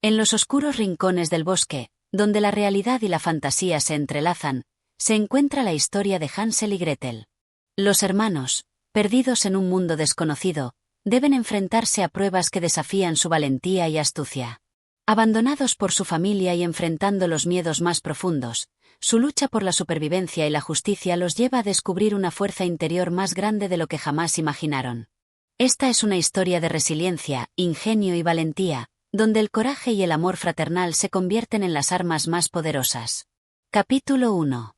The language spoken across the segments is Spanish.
En los oscuros rincones del bosque, donde la realidad y la fantasía se entrelazan, se encuentra la historia de Hansel y Gretel. Los hermanos, perdidos en un mundo desconocido, deben enfrentarse a pruebas que desafían su valentía y astucia. Abandonados por su familia y enfrentando los miedos más profundos, su lucha por la supervivencia y la justicia los lleva a descubrir una fuerza interior más grande de lo que jamás imaginaron. Esta es una historia de resiliencia, ingenio y valentía, donde el coraje y el amor fraternal se convierten en las armas más poderosas. Capítulo 1.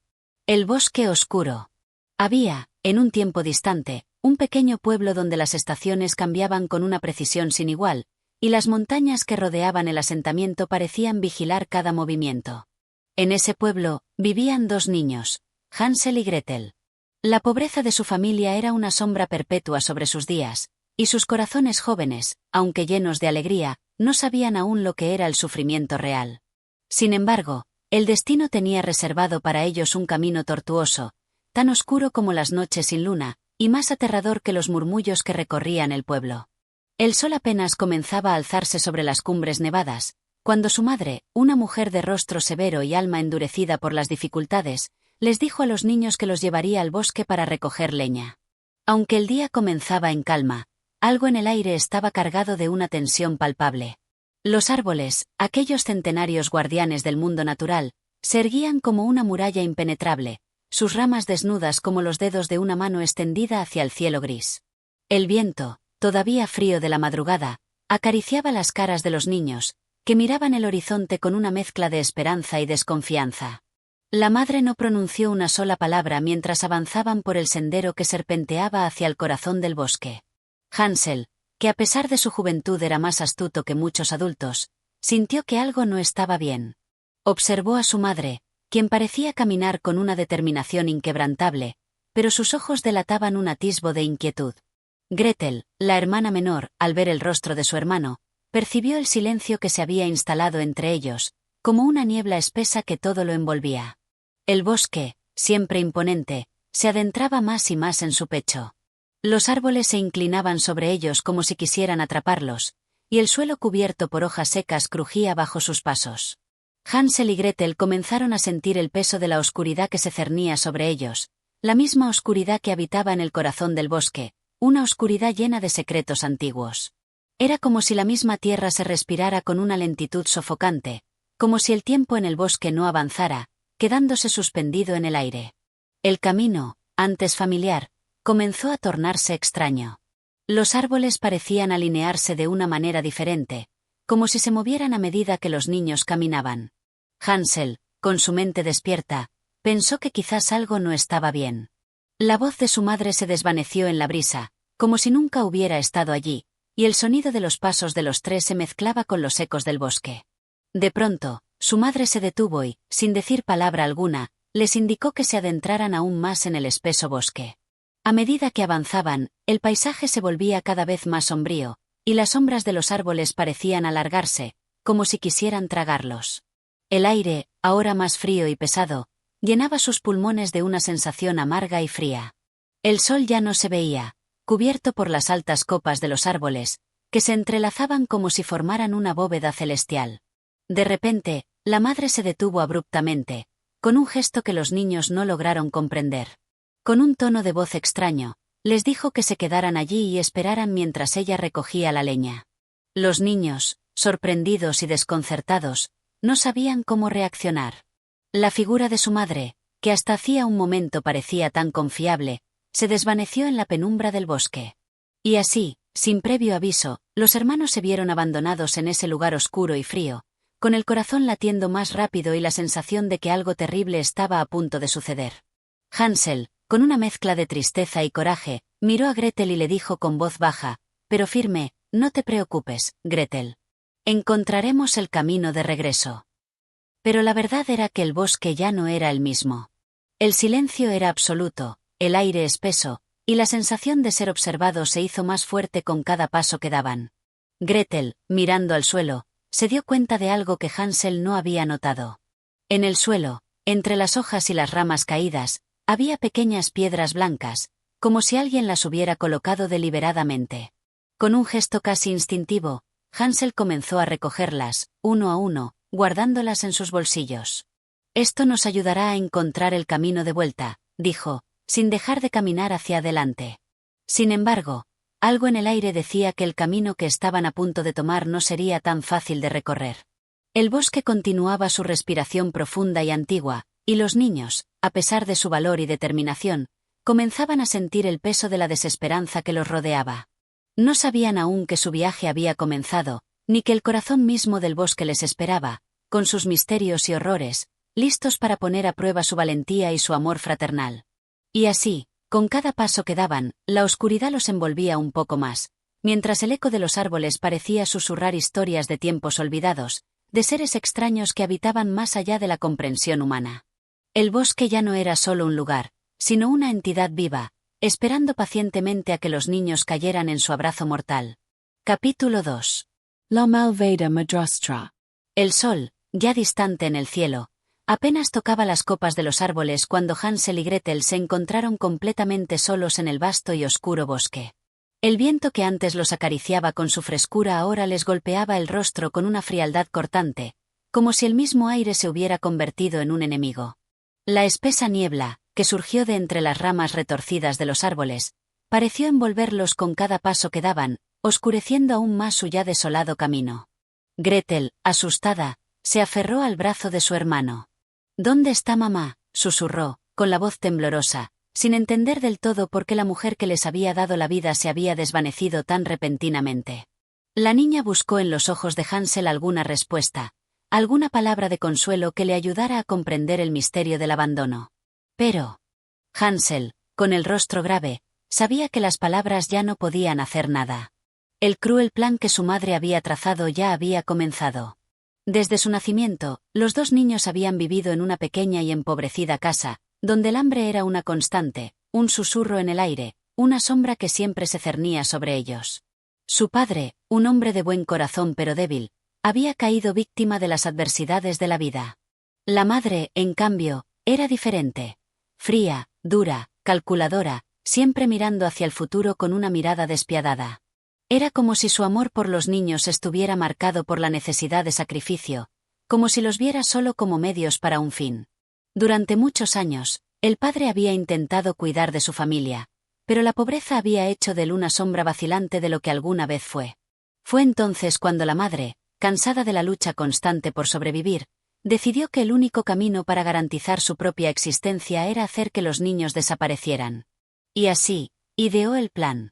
El bosque oscuro. Había, en un tiempo distante, un pequeño pueblo donde las estaciones cambiaban con una precisión sin igual, y las montañas que rodeaban el asentamiento parecían vigilar cada movimiento. En ese pueblo, vivían dos niños, Hansel y Gretel. La pobreza de su familia era una sombra perpetua sobre sus días, y sus corazones jóvenes, aunque llenos de alegría, no sabían aún lo que era el sufrimiento real. Sin embargo, el destino tenía reservado para ellos un camino tortuoso, tan oscuro como las noches sin luna, y más aterrador que los murmullos que recorrían el pueblo. El sol apenas comenzaba a alzarse sobre las cumbres nevadas, cuando su madre, una mujer de rostro severo y alma endurecida por las dificultades, les dijo a los niños que los llevaría al bosque para recoger leña. Aunque el día comenzaba en calma, algo en el aire estaba cargado de una tensión palpable. Los árboles, aquellos centenarios guardianes del mundo natural, se erguían como una muralla impenetrable, sus ramas desnudas como los dedos de una mano extendida hacia el cielo gris. El viento, todavía frío de la madrugada, acariciaba las caras de los niños, que miraban el horizonte con una mezcla de esperanza y desconfianza. La madre no pronunció una sola palabra mientras avanzaban por el sendero que serpenteaba hacia el corazón del bosque. Hansel, que a pesar de su juventud era más astuto que muchos adultos, sintió que algo no estaba bien. Observó a su madre, quien parecía caminar con una determinación inquebrantable, pero sus ojos delataban un atisbo de inquietud. Gretel, la hermana menor, al ver el rostro de su hermano, percibió el silencio que se había instalado entre ellos, como una niebla espesa que todo lo envolvía. El bosque, siempre imponente, se adentraba más y más en su pecho. Los árboles se inclinaban sobre ellos como si quisieran atraparlos, y el suelo cubierto por hojas secas crujía bajo sus pasos. Hansel y Gretel comenzaron a sentir el peso de la oscuridad que se cernía sobre ellos, la misma oscuridad que habitaba en el corazón del bosque, una oscuridad llena de secretos antiguos. Era como si la misma tierra se respirara con una lentitud sofocante, como si el tiempo en el bosque no avanzara, quedándose suspendido en el aire. El camino, antes familiar, comenzó a tornarse extraño. Los árboles parecían alinearse de una manera diferente, como si se movieran a medida que los niños caminaban. Hansel, con su mente despierta, pensó que quizás algo no estaba bien. La voz de su madre se desvaneció en la brisa, como si nunca hubiera estado allí, y el sonido de los pasos de los tres se mezclaba con los ecos del bosque. De pronto, su madre se detuvo y, sin decir palabra alguna, les indicó que se adentraran aún más en el espeso bosque. A medida que avanzaban, el paisaje se volvía cada vez más sombrío, y las sombras de los árboles parecían alargarse, como si quisieran tragarlos. El aire, ahora más frío y pesado, llenaba sus pulmones de una sensación amarga y fría. El sol ya no se veía, cubierto por las altas copas de los árboles, que se entrelazaban como si formaran una bóveda celestial. De repente, la madre se detuvo abruptamente, con un gesto que los niños no lograron comprender. Con un tono de voz extraño, les dijo que se quedaran allí y esperaran mientras ella recogía la leña. Los niños, sorprendidos y desconcertados, no sabían cómo reaccionar. La figura de su madre, que hasta hacía un momento parecía tan confiable, se desvaneció en la penumbra del bosque. Y así, sin previo aviso, los hermanos se vieron abandonados en ese lugar oscuro y frío, con el corazón latiendo más rápido y la sensación de que algo terrible estaba a punto de suceder. Hansel, con una mezcla de tristeza y coraje, miró a Gretel y le dijo con voz baja, pero firme: «No te preocupes, Gretel. Encontraremos el camino de regreso». Pero la verdad era que el bosque ya no era el mismo. El silencio era absoluto, el aire espeso, y la sensación de ser observado se hizo más fuerte con cada paso que daban. Gretel, mirando al suelo, se dio cuenta de algo que Hansel no había notado. En el suelo, entre las hojas y las ramas caídas, había pequeñas piedras blancas, como si alguien las hubiera colocado deliberadamente. Con un gesto casi instintivo, Hansel comenzó a recogerlas, uno a uno, guardándolas en sus bolsillos. «Esto nos ayudará a encontrar el camino de vuelta», dijo, sin dejar de caminar hacia adelante. Sin embargo, algo en el aire decía que el camino que estaban a punto de tomar no sería tan fácil de recorrer. El bosque continuaba su respiración profunda y antigua, y los niños, a pesar de su valor y determinación, comenzaban a sentir el peso de la desesperanza que los rodeaba. No sabían aún que su viaje había comenzado, ni que el corazón mismo del bosque les esperaba, con sus misterios y horrores, listos para poner a prueba su valentía y su amor fraternal. Y así, con cada paso que daban, la oscuridad los envolvía un poco más, mientras el eco de los árboles parecía susurrar historias de tiempos olvidados, de seres extraños que habitaban más allá de la comprensión humana. El bosque ya no era solo un lugar, sino una entidad viva, esperando pacientemente a que los niños cayeran en su abrazo mortal. Capítulo 2. La malvada madrastra. El sol, ya distante en el cielo, apenas tocaba las copas de los árboles cuando Hansel y Gretel se encontraron completamente solos en el vasto y oscuro bosque. El viento que antes los acariciaba con su frescura ahora les golpeaba el rostro con una frialdad cortante, como si el mismo aire se hubiera convertido en un enemigo. La espesa niebla, que surgió de entre las ramas retorcidas de los árboles, pareció envolverlos con cada paso que daban, oscureciendo aún más su ya desolado camino. Gretel, asustada, se aferró al brazo de su hermano. «¿Dónde está mamá?», susurró, con la voz temblorosa, sin entender del todo por qué la mujer que les había dado la vida se había desvanecido tan repentinamente. La niña buscó en los ojos de Hansel alguna respuesta, alguna palabra de consuelo que le ayudara a comprender el misterio del abandono. Pero Hansel, con el rostro grave, sabía que las palabras ya no podían hacer nada. El cruel plan que su madre había trazado ya había comenzado. Desde su nacimiento, los dos niños habían vivido en una pequeña y empobrecida casa, donde el hambre era una constante, un susurro en el aire, una sombra que siempre se cernía sobre ellos. Su padre, un hombre de buen corazón pero débil, había caído víctima de las adversidades de la vida. La madre, en cambio, era diferente. Fría, dura, calculadora, siempre mirando hacia el futuro con una mirada despiadada. Era como si su amor por los niños estuviera marcado por la necesidad de sacrificio, como si los viera solo como medios para un fin. Durante muchos años, el padre había intentado cuidar de su familia, pero la pobreza había hecho de él una sombra vacilante de lo que alguna vez fue. Fue entonces cuando la madre, cansada de la lucha constante por sobrevivir, decidió que el único camino para garantizar su propia existencia era hacer que los niños desaparecieran. Y así, ideó el plan.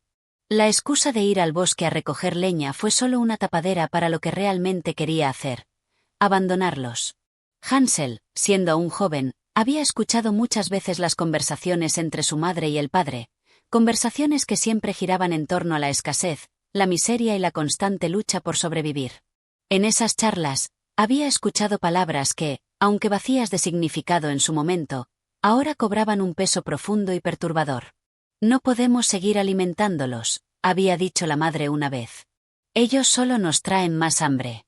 La excusa de ir al bosque a recoger leña fue solo una tapadera para lo que realmente quería hacer: abandonarlos. Hansel, siendo aún joven, había escuchado muchas veces las conversaciones entre su madre y el padre, conversaciones que siempre giraban en torno a la escasez, la miseria y la constante lucha por sobrevivir. En esas charlas, había escuchado palabras que, aunque vacías de significado en su momento, ahora cobraban un peso profundo y perturbador. «No podemos seguir alimentándolos», había dicho la madre una vez. «Ellos solo nos traen más hambre».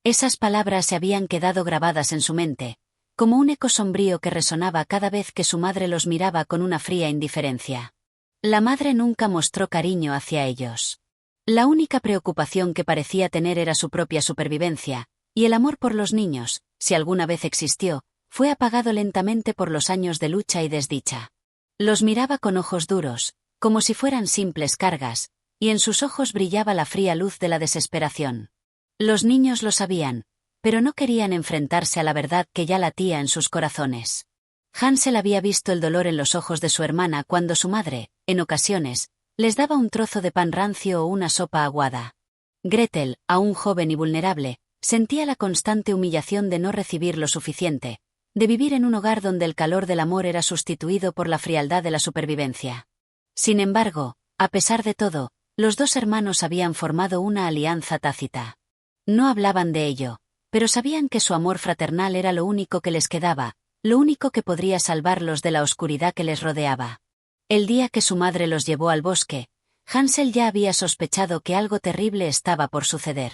Esas palabras se habían quedado grabadas en su mente, como un eco sombrío que resonaba cada vez que su madre los miraba con una fría indiferencia. La madre nunca mostró cariño hacia ellos. La única preocupación que parecía tener era su propia supervivencia, y el amor por los niños, si alguna vez existió, fue apagado lentamente por los años de lucha y desdicha. Los miraba con ojos duros, como si fueran simples cargas, y en sus ojos brillaba la fría luz de la desesperación. Los niños lo sabían, pero no querían enfrentarse a la verdad que ya latía en sus corazones. Hansel había visto el dolor en los ojos de su hermana cuando su madre, en ocasiones, les daba un trozo de pan rancio o una sopa aguada. Gretel, aún joven y vulnerable, sentía la constante humillación de no recibir lo suficiente, de vivir en un hogar donde el calor del amor era sustituido por la frialdad de la supervivencia. Sin embargo, a pesar de todo, los dos hermanos habían formado una alianza tácita. No hablaban de ello, pero sabían que su amor fraternal era lo único que les quedaba, lo único que podría salvarlos de la oscuridad que les rodeaba. El día que su madre los llevó al bosque, Hansel ya había sospechado que algo terrible estaba por suceder.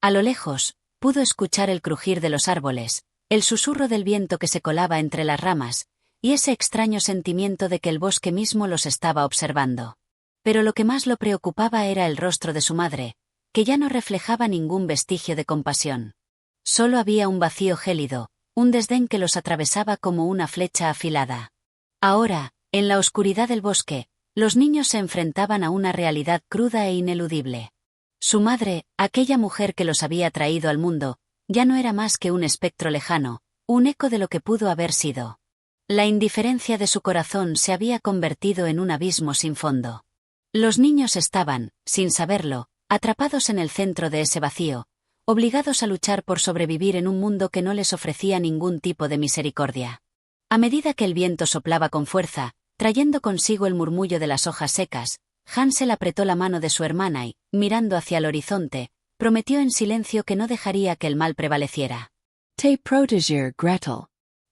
A lo lejos, pudo escuchar el crujir de los árboles, el susurro del viento que se colaba entre las ramas, y ese extraño sentimiento de que el bosque mismo los estaba observando. Pero lo que más lo preocupaba era el rostro de su madre, que ya no reflejaba ningún vestigio de compasión. Solo había un vacío gélido, un desdén que los atravesaba como una flecha afilada. Ahora, en la oscuridad del bosque, los niños se enfrentaban a una realidad cruda e ineludible. Su madre, aquella mujer que los había traído al mundo, ya no era más que un espectro lejano, un eco de lo que pudo haber sido. La indiferencia de su corazón se había convertido en un abismo sin fondo. Los niños estaban, sin saberlo, atrapados en el centro de ese vacío, obligados a luchar por sobrevivir en un mundo que no les ofrecía ningún tipo de misericordia. A medida que el viento soplaba con fuerza, trayendo consigo el murmullo de las hojas secas, Hansel apretó la mano de su hermana y, mirando hacia el horizonte, prometió en silencio que no dejaría que el mal prevaleciera. Te proteger, Gretel.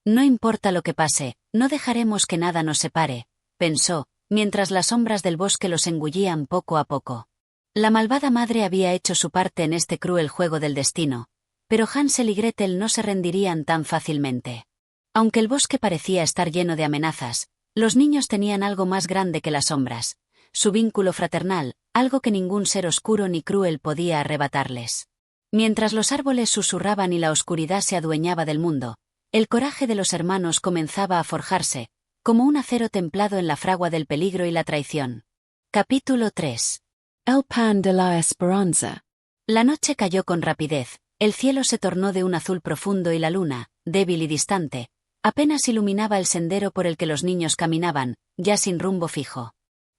No importa lo que pase, no dejaremos que nada nos separe, pensó, mientras las sombras del bosque los engullían poco a poco. La malvada madre había hecho su parte en este cruel juego del destino, pero Hansel y Gretel no se rendirían tan fácilmente. Aunque el bosque parecía estar lleno de amenazas, los niños tenían algo más grande que las sombras, su vínculo fraternal, algo que ningún ser oscuro ni cruel podía arrebatarles. Mientras los árboles susurraban y la oscuridad se adueñaba del mundo, el coraje de los hermanos comenzaba a forjarse, como un acero templado en la fragua del peligro y la traición. Capítulo 3. El pan de la esperanza. La noche cayó con rapidez, el cielo se tornó de un azul profundo y la luna, débil y distante, apenas iluminaba el sendero por el que los niños caminaban, ya sin rumbo fijo.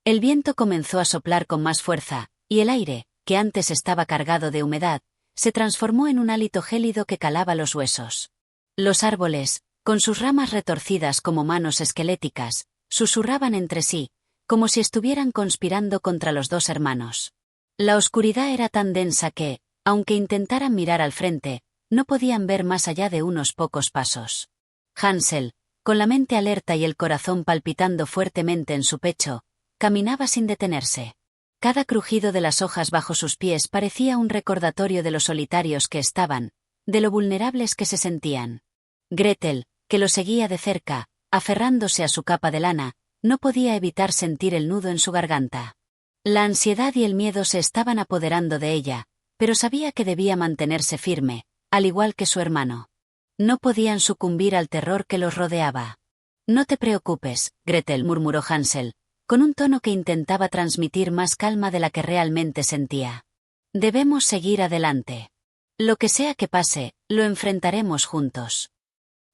El viento comenzó a soplar con más fuerza, y el aire, que antes estaba cargado de humedad, se transformó en un hálito gélido que calaba los huesos. Los árboles, con sus ramas retorcidas como manos esqueléticas, susurraban entre sí, como si estuvieran conspirando contra los dos hermanos. La oscuridad era tan densa que, aunque intentaran mirar al frente, no podían ver más allá de unos pocos pasos. Hansel, con la mente alerta y el corazón palpitando fuertemente en su pecho, caminaba sin detenerse. Cada crujido de las hojas bajo sus pies parecía un recordatorio de lo solitarios que estaban, de lo vulnerables que se sentían. Gretel, que lo seguía de cerca, aferrándose a su capa de lana, no podía evitar sentir el nudo en su garganta. La ansiedad y el miedo se estaban apoderando de ella, pero sabía que debía mantenerse firme, al igual que su hermano. No podían sucumbir al terror que los rodeaba. No te preocupes, Gretel, murmuró Hansel, con un tono que intentaba transmitir más calma de la que realmente sentía. Debemos seguir adelante. Lo que sea que pase, lo enfrentaremos juntos.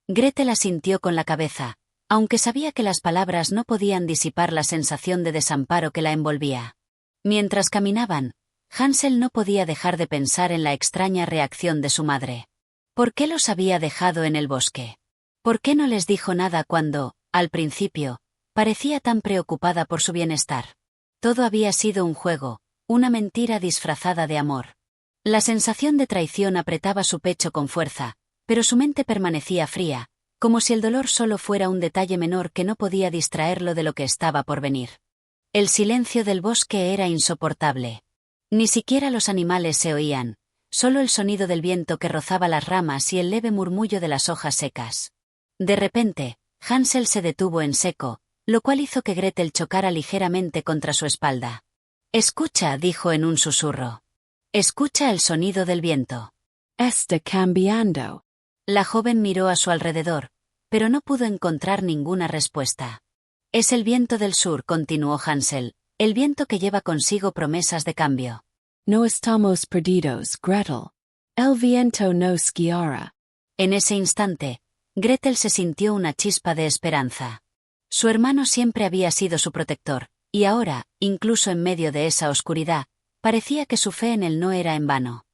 Gretel asintió con la cabeza, aunque sabía que las palabras no podían disipar la sensación de desamparo que la envolvía. Mientras caminaban, Hansel no podía dejar de pensar en la extraña reacción de su madre. ¿Por qué los había dejado en el bosque? ¿Por qué no les dijo nada cuando, al principio, parecía tan preocupada por su bienestar? Todo había sido un juego, una mentira disfrazada de amor. La sensación de traición apretaba su pecho con fuerza, pero su mente permanecía fría, como si el dolor solo fuera un detalle menor que no podía distraerlo de lo que estaba por venir. El silencio del bosque era insoportable. Ni siquiera los animales se oían, solo el sonido del viento que rozaba las ramas y el leve murmullo de las hojas secas. De repente, Hansel se detuvo en seco, lo cual hizo que Gretel chocara ligeramente contra su espalda. «Escucha», dijo en un susurro. «Escucha el sonido del viento». Está cambiando. La joven miró a su alrededor, pero no pudo encontrar ninguna respuesta. «Es el viento del sur», continuó Hansel, «el viento que lleva consigo promesas de cambio». No estamos perdidos, Gretel. El viento nos guiará. En ese instante, Gretel se sintió una chispa de esperanza. Su hermano siempre había sido su protector, y ahora, incluso en medio de esa oscuridad, parecía que su fe en él no era en vano.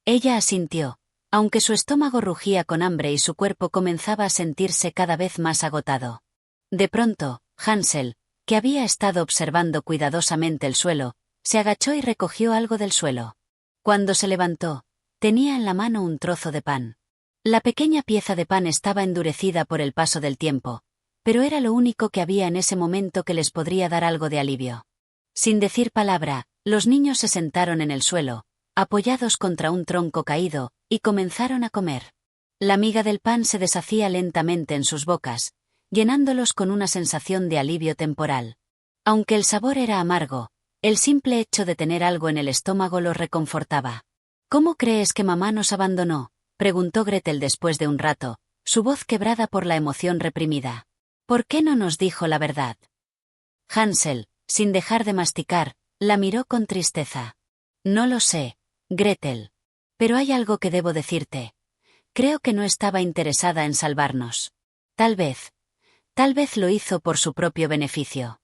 Ella asintió, aunque su estómago rugía con hambre y su cuerpo comenzaba a sentirse cada vez más agotado. De pronto, Hansel, que había estado observando cuidadosamente el suelo, se agachó y recogió algo del suelo. Cuando se levantó, tenía en la mano un trozo de pan. La pequeña pieza de pan estaba endurecida por el paso del tiempo, pero era lo único que había en ese momento que les podría dar algo de alivio. Sin decir palabra, los niños se sentaron en el suelo, apoyados contra un tronco caído, y comenzaron a comer. La miga del pan se deshacía lentamente en sus bocas, llenándolos con una sensación de alivio temporal. Aunque el sabor era amargo, El simple hecho de tener algo en el estómago los reconfortaba. ¿Cómo crees que mamá nos abandonó?, preguntó Gretel después de un rato, su voz quebrada por la emoción reprimida. ¿Por qué no nos dijo la verdad? Hansel, sin dejar de masticar, la miró con tristeza. No lo sé, Gretel. Pero hay algo que debo decirte. Creo que no estaba interesada en salvarnos. Tal vez lo hizo por su propio beneficio.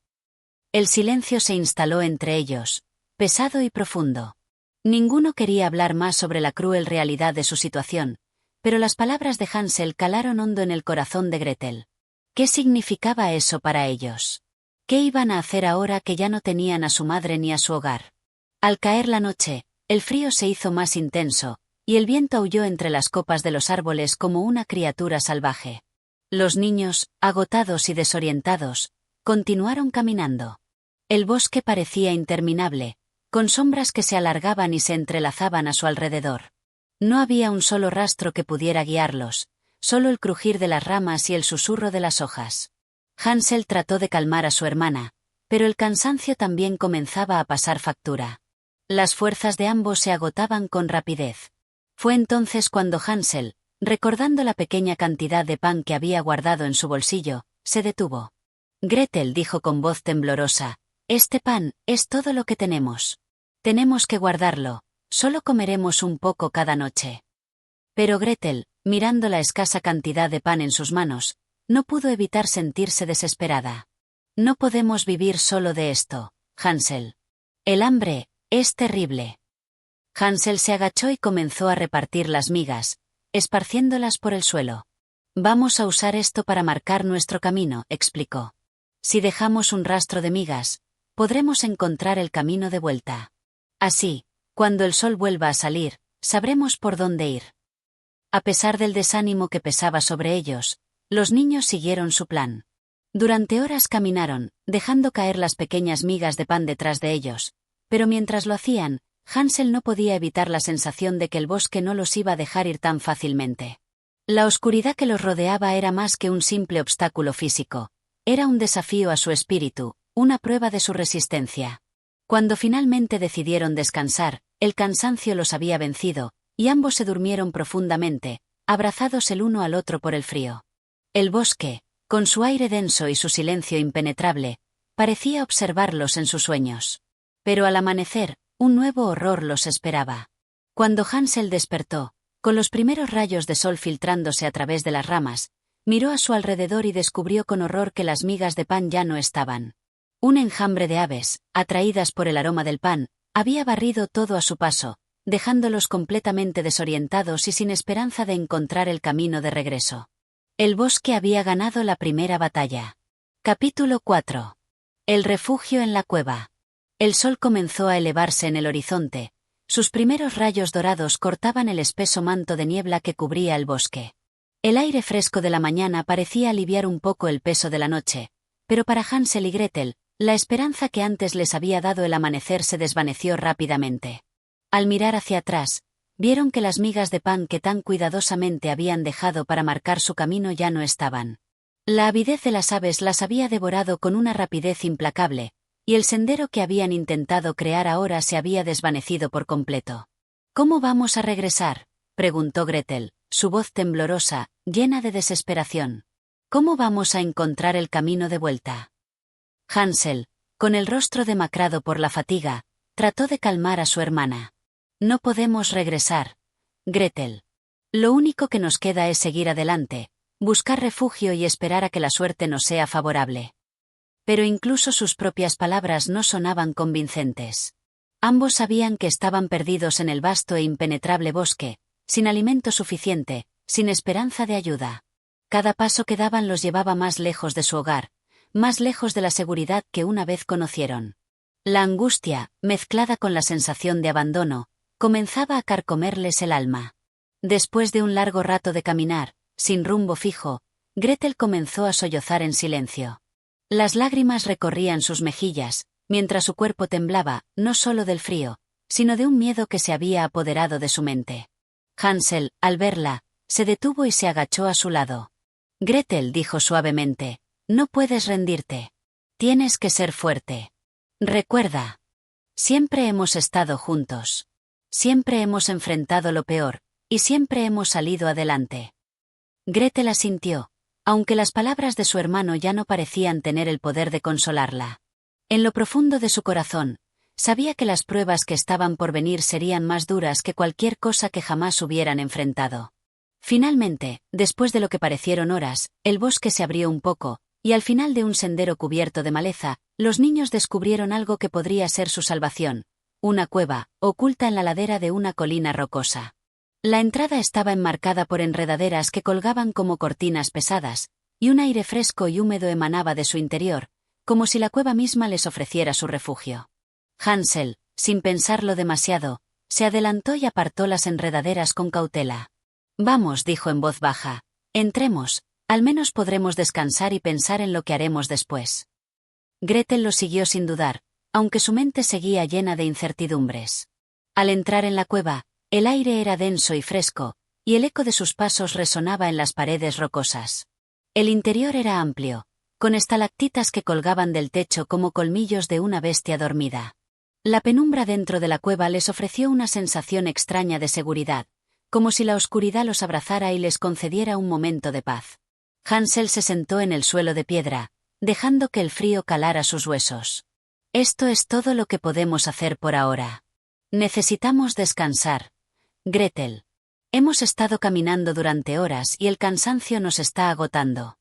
El silencio se instaló entre ellos, pesado y profundo. Ninguno quería hablar más sobre la cruel realidad de su situación, pero las palabras de Hansel calaron hondo en el corazón de Gretel. ¿Qué significaba eso para ellos? ¿Qué iban a hacer ahora que ya no tenían a su madre ni a su hogar? Al caer la noche, el frío se hizo más intenso, y el viento aulló entre las copas de los árboles como una criatura salvaje. Los niños, agotados y desorientados, continuaron caminando. El bosque parecía interminable, con sombras que se alargaban y se entrelazaban a su alrededor. No había un solo rastro que pudiera guiarlos, solo el crujir de las ramas y el susurro de las hojas. Hansel trató de calmar a su hermana, pero el cansancio también comenzaba a pasar factura. Las fuerzas de ambos se agotaban con rapidez. Fue entonces cuando Hansel, recordando la pequeña cantidad de pan que había guardado en su bolsillo, se detuvo. Gretel dijo con voz temblorosa, «Este pan es todo lo que tenemos. Tenemos que guardarlo, solo comeremos un poco cada noche». Pero Gretel, mirando la escasa cantidad de pan en sus manos, no pudo evitar sentirse desesperada. «No podemos vivir solo de esto, Hansel. El hambre es terrible». Hansel se agachó y comenzó a repartir las migas, esparciéndolas por el suelo. «Vamos a usar esto para marcar nuestro camino», explicó. «Si dejamos un rastro de migas, podremos encontrar el camino de vuelta. Así, cuando el sol vuelva a salir, sabremos por dónde ir». A pesar del desánimo que pesaba sobre ellos, los niños siguieron su plan. Durante horas caminaron, dejando caer las pequeñas migas de pan detrás de ellos, pero mientras lo hacían, Hansel no podía evitar la sensación de que el bosque no los iba a dejar ir tan fácilmente. La oscuridad que los rodeaba era más que un simple obstáculo físico, era un desafío a su espíritu, una prueba de su resistencia. Cuando finalmente decidieron descansar, el cansancio los había vencido, y ambos se durmieron profundamente, abrazados el uno al otro por el frío. El bosque, con su aire denso y su silencio impenetrable, parecía observarlos en sus sueños. Pero al amanecer, un nuevo horror los esperaba. Cuando Hansel despertó, con los primeros rayos de sol filtrándose a través de las ramas, miró a su alrededor y descubrió con horror que las migas de pan ya no estaban. Un enjambre de aves, atraídas por el aroma del pan, había barrido todo a su paso, dejándolos completamente desorientados y sin esperanza de encontrar el camino de regreso. El bosque había ganado la primera batalla. Capítulo 4. El refugio en la cueva. El sol comenzó a elevarse en el horizonte. Sus primeros rayos dorados cortaban el espeso manto de niebla que cubría el bosque. El aire fresco de la mañana parecía aliviar un poco el peso de la noche, pero para Hansel y Gretel, la esperanza que antes les había dado el amanecer se desvaneció rápidamente. Al mirar hacia atrás, vieron que las migas de pan que tan cuidadosamente habían dejado para marcar su camino ya no estaban. La avidez de las aves las había devorado con una rapidez implacable, y el sendero que habían intentado crear ahora se había desvanecido por completo. «¿Cómo vamos a regresar?», preguntó Gretel, su voz temblorosa, llena de desesperación. «¿Cómo vamos a encontrar el camino de vuelta?». Hansel, con el rostro demacrado por la fatiga, trató de calmar a su hermana. «No podemos regresar, Gretel. Lo único que nos queda es seguir adelante, buscar refugio y esperar a que la suerte nos sea favorable». Pero incluso sus propias palabras no sonaban convincentes. Ambos sabían que estaban perdidos en el vasto e impenetrable bosque, sin alimento suficiente, sin esperanza de ayuda. Cada paso que daban los llevaba más lejos de su hogar, más lejos de la seguridad que una vez conocieron. La angustia, mezclada con la sensación de abandono, comenzaba a carcomerles el alma. Después de un largo rato de caminar, sin rumbo fijo, Gretel comenzó a sollozar en silencio. Las lágrimas recorrían sus mejillas, mientras su cuerpo temblaba, no solo del frío, sino de un miedo que se había apoderado de su mente. Hansel, al verla, se detuvo y se agachó a su lado. «Gretel», dijo suavemente, «no puedes rendirte. Tienes que ser fuerte. Recuerda». Siempre hemos estado juntos. Siempre hemos enfrentado lo peor, y siempre hemos salido adelante. Gretel asintió, aunque las palabras de su hermano ya no parecían tener el poder de consolarla. En lo profundo de su corazón, sabía que las pruebas que estaban por venir serían más duras que cualquier cosa que jamás hubieran enfrentado. Finalmente, después de lo que parecieron horas, el bosque se abrió un poco, y al final de un sendero cubierto de maleza, los niños descubrieron algo que podría ser su salvación: una cueva, oculta en la ladera de una colina rocosa. La entrada estaba enmarcada por enredaderas que colgaban como cortinas pesadas, y un aire fresco y húmedo emanaba de su interior, como si la cueva misma les ofreciera su refugio. Hansel, sin pensarlo demasiado, se adelantó y apartó las enredaderas con cautela. «Vamos», dijo en voz baja, «entremos, al menos podremos descansar y pensar en lo que haremos después». Gretel lo siguió sin dudar, aunque su mente seguía llena de incertidumbres. Al entrar en la cueva, el aire era denso y fresco, y el eco de sus pasos resonaba en las paredes rocosas. El interior era amplio, con estalactitas que colgaban del techo como colmillos de una bestia dormida. La penumbra dentro de la cueva les ofreció una sensación extraña de seguridad, como si la oscuridad los abrazara y les concediera un momento de paz. Hansel se sentó en el suelo de piedra, dejando que el frío calara sus huesos. «Esto es todo lo que podemos hacer por ahora. Necesitamos descansar, Gretel. Hemos estado caminando durante horas y el cansancio nos está agotando».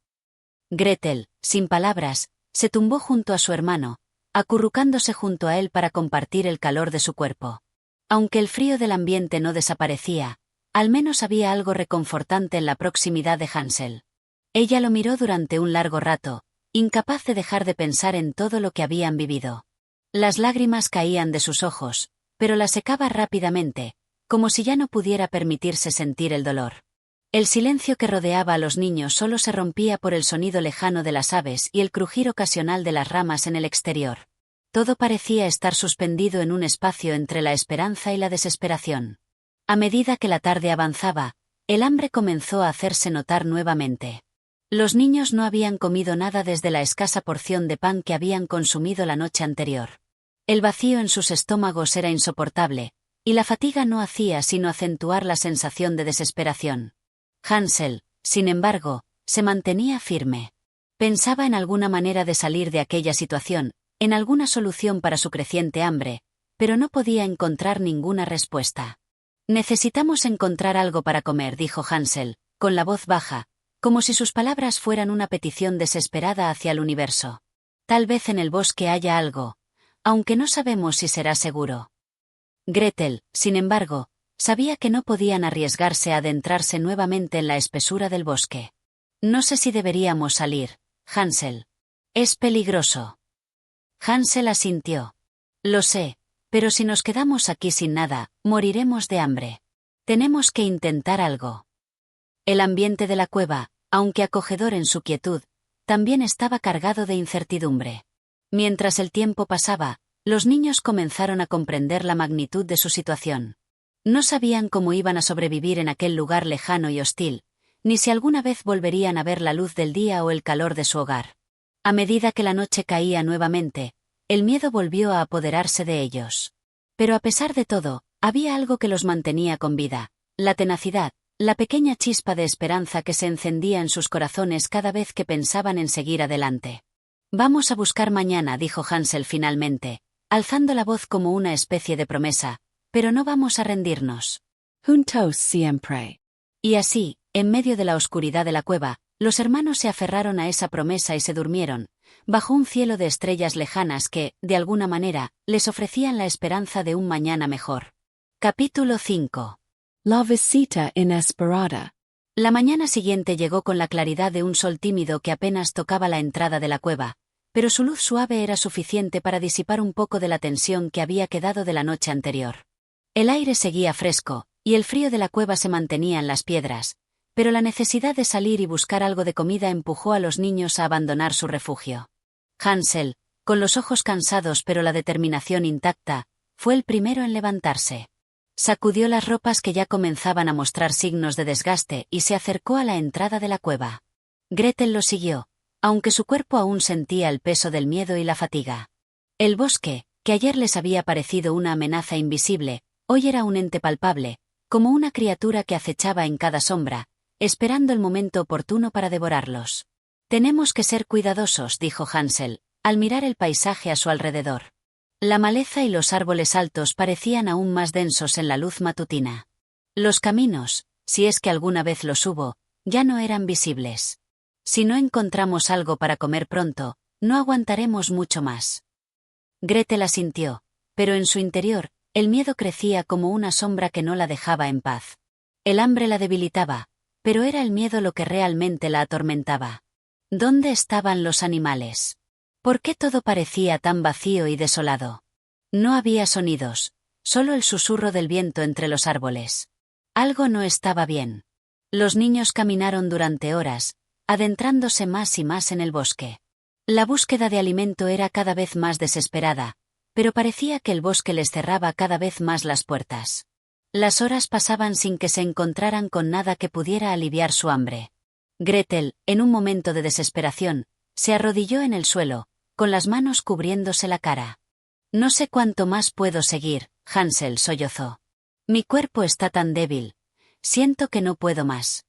Gretel, sin palabras, se tumbó junto a su hermano, acurrucándose junto a él para compartir el calor de su cuerpo. Aunque el frío del ambiente no desaparecía, al menos había algo reconfortante en la proximidad de Hansel. Ella lo miró durante un largo rato, incapaz de dejar de pensar en todo lo que habían vivido. Las lágrimas caían de sus ojos, pero las secaba rápidamente, como si ya no pudiera permitirse sentir el dolor. El silencio que rodeaba a los niños solo se rompía por el sonido lejano de las aves y el crujir ocasional de las ramas en el exterior. Todo parecía estar suspendido en un espacio entre la esperanza y la desesperación. A medida que la tarde avanzaba, el hambre comenzó a hacerse notar nuevamente. Los niños no habían comido nada desde la escasa porción de pan que habían consumido la noche anterior. El vacío en sus estómagos era insoportable, y la fatiga no hacía sino acentuar la sensación de desesperación. Hansel, sin embargo, se mantenía firme. Pensaba en alguna manera de salir de aquella situación, en alguna solución para su creciente hambre, pero no podía encontrar ninguna respuesta. «Necesitamos encontrar algo para comer», dijo Hansel, con la voz baja, como si sus palabras fueran una petición desesperada hacia el universo. «Tal vez en el bosque haya algo, aunque no sabemos si será seguro». Gretel, sin embargo, sabía que no podían arriesgarse a adentrarse nuevamente en la espesura del bosque. «No sé si deberíamos salir, Hansel. Es peligroso». Hansel asintió. «Lo sé, pero si nos quedamos aquí sin nada, moriremos de hambre. Tenemos que intentar algo». El ambiente de la cueva, aunque acogedor en su quietud, también estaba cargado de incertidumbre. Mientras el tiempo pasaba, los niños comenzaron a comprender la magnitud de su situación. No sabían cómo iban a sobrevivir en aquel lugar lejano y hostil, ni si alguna vez volverían a ver la luz del día o el calor de su hogar. A medida que la noche caía nuevamente, el miedo volvió a apoderarse de ellos. Pero a pesar de todo, había algo que los mantenía con vida: la tenacidad, la pequeña chispa de esperanza que se encendía en sus corazones cada vez que pensaban en seguir adelante. «Vamos a buscar mañana», dijo Hansel finalmente, alzando la voz como una especie de promesa, «pero no vamos a rendirnos». Juntos siempre. Y así, en medio de la oscuridad de la cueva, los hermanos se aferraron a esa promesa y se durmieron, bajo un cielo de estrellas lejanas que, de alguna manera, les ofrecían la esperanza de un mañana mejor. Capítulo 5. La visita inesperada. La mañana siguiente llegó con la claridad de un sol tímido que apenas tocaba la entrada de la cueva, pero su luz suave era suficiente para disipar un poco de la tensión que había quedado de la noche anterior. El aire seguía fresco, y el frío de la cueva se mantenía en las piedras, pero la necesidad de salir y buscar algo de comida empujó a los niños a abandonar su refugio. Hansel, con los ojos cansados pero la determinación intacta, fue el primero en levantarse. Sacudió las ropas que ya comenzaban a mostrar signos de desgaste y se acercó a la entrada de la cueva. Gretel lo siguió, aunque su cuerpo aún sentía el peso del miedo y la fatiga. El bosque, que ayer les había parecido una amenaza invisible, hoy era un ente palpable, como una criatura que acechaba en cada sombra, esperando el momento oportuno para devorarlos. Tenemos que ser cuidadosos, dijo Hansel, al mirar el paisaje a su alrededor. La maleza y los árboles altos parecían aún más densos en la luz matutina. Los caminos, si es que alguna vez los hubo, ya no eran visibles. Si no encontramos algo para comer pronto, no aguantaremos mucho más. Gretel asintió, pero en su interior, el miedo crecía como una sombra que no la dejaba en paz. El hambre la debilitaba, pero era el miedo lo que realmente la atormentaba. ¿Dónde estaban los animales? ¿Por qué todo parecía tan vacío y desolado? No había sonidos, solo el susurro del viento entre los árboles. Algo no estaba bien. Los niños caminaron durante horas, adentrándose más y más en el bosque. La búsqueda de alimento era cada vez más desesperada, pero parecía que el bosque les cerraba cada vez más las puertas. Las horas pasaban sin que se encontraran con nada que pudiera aliviar su hambre. Gretel, en un momento de desesperación, se arrodilló en el suelo, con las manos cubriéndose la cara. No sé cuánto más puedo seguir, Hansel sollozó. Mi cuerpo está tan débil. Siento que no puedo más.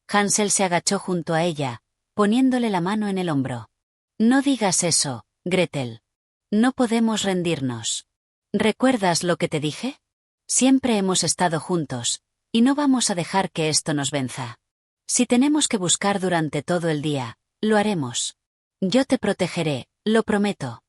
Hansel se agachó junto a ella, poniéndole la mano en el hombro. No digas eso, Gretel. No podemos rendirnos. ¿Recuerdas lo que te dije? Siempre hemos estado juntos, y no vamos a dejar que esto nos venza. Si tenemos que buscar durante todo el día, lo haremos. Yo te protegeré, lo prometo.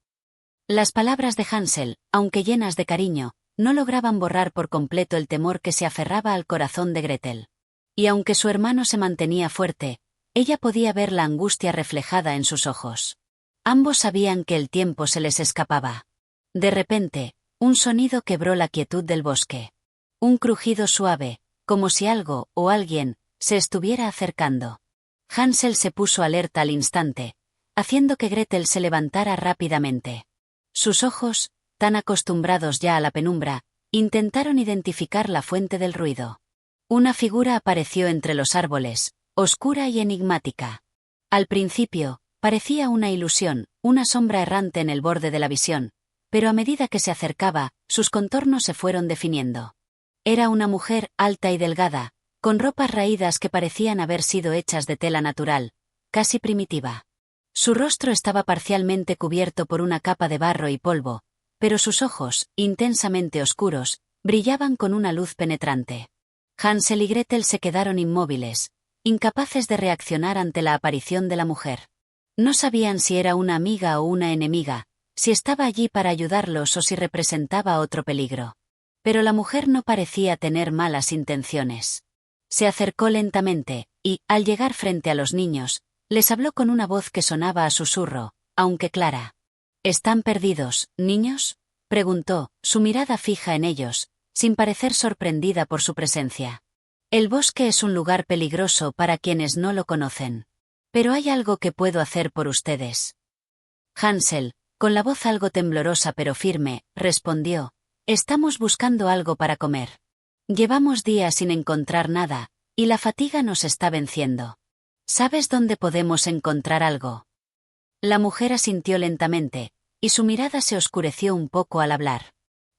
Las palabras de Hansel, aunque llenas de cariño, no lograban borrar por completo el temor que se aferraba al corazón de Gretel. Y aunque su hermano se mantenía fuerte, ella podía ver la angustia reflejada en sus ojos. Ambos sabían que el tiempo se les escapaba. De repente, un sonido quebró la quietud del bosque. Un crujido suave, como si algo o alguien se estuviera acercando. Hansel se puso alerta al instante, haciendo que Gretel se levantara rápidamente. Sus ojos, tan acostumbrados ya a la penumbra, intentaron identificar la fuente del ruido. Una figura apareció entre los árboles, oscura y enigmática. Al principio, parecía una ilusión, una sombra errante en el borde de la visión, pero a medida que se acercaba, sus contornos se fueron definiendo. Era una mujer alta y delgada, con ropas raídas que parecían haber sido hechas de tela natural, casi primitiva. Su rostro estaba parcialmente cubierto por una capa de barro y polvo, pero sus ojos, intensamente oscuros, brillaban con una luz penetrante. Hansel y Gretel se quedaron inmóviles, incapaces de reaccionar ante la aparición de la mujer. No sabían si era una amiga o una enemiga, si estaba allí para ayudarlos o si representaba otro peligro. Pero la mujer no parecía tener malas intenciones. Se acercó lentamente, y, al llegar frente a los niños, les habló con una voz que sonaba a susurro, aunque clara. ¿Están perdidos, niños?, preguntó, su mirada fija en ellos, sin parecer sorprendida por su presencia. El bosque es un lugar peligroso para quienes no lo conocen. Pero hay algo que puedo hacer por ustedes. Hansel, con la voz algo temblorosa pero firme, respondió: estamos buscando algo para comer. Llevamos días sin encontrar nada, y la fatiga nos está venciendo. ¿Sabes dónde podemos encontrar algo? La mujer asintió lentamente, y su mirada se oscureció un poco al hablar.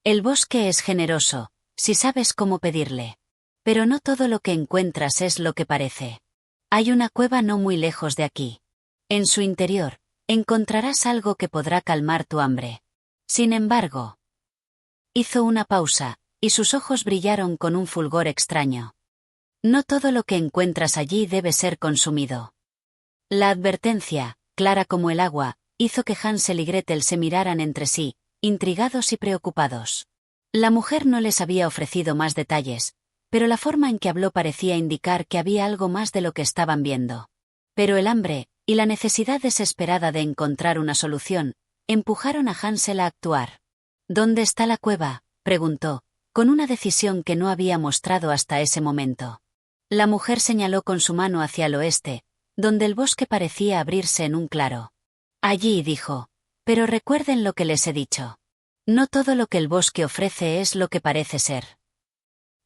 El bosque es generoso, si sabes cómo pedirle. Pero no todo lo que encuentras es lo que parece. Hay una cueva no muy lejos de aquí. En su interior, encontrarás algo que podrá calmar tu hambre. Sin embargo, hizo una pausa, y sus ojos brillaron con un fulgor extraño. No todo lo que encuentras allí debe ser consumido. La advertencia, clara como el agua, hizo que Hansel y Gretel se miraran entre sí, intrigados y preocupados. La mujer no les había ofrecido más detalles, pero la forma en que habló parecía indicar que había algo más de lo que estaban viendo. Pero el hambre, y la necesidad desesperada de encontrar una solución, empujaron a Hansel a actuar. ¿Dónde está la cueva?, preguntó, con una decisión que no había mostrado hasta ese momento. La mujer señaló con su mano hacia el oeste, donde el bosque parecía abrirse en un claro. Allí, dijo. Pero recuerden lo que les he dicho. No todo lo que el bosque ofrece es lo que parece ser.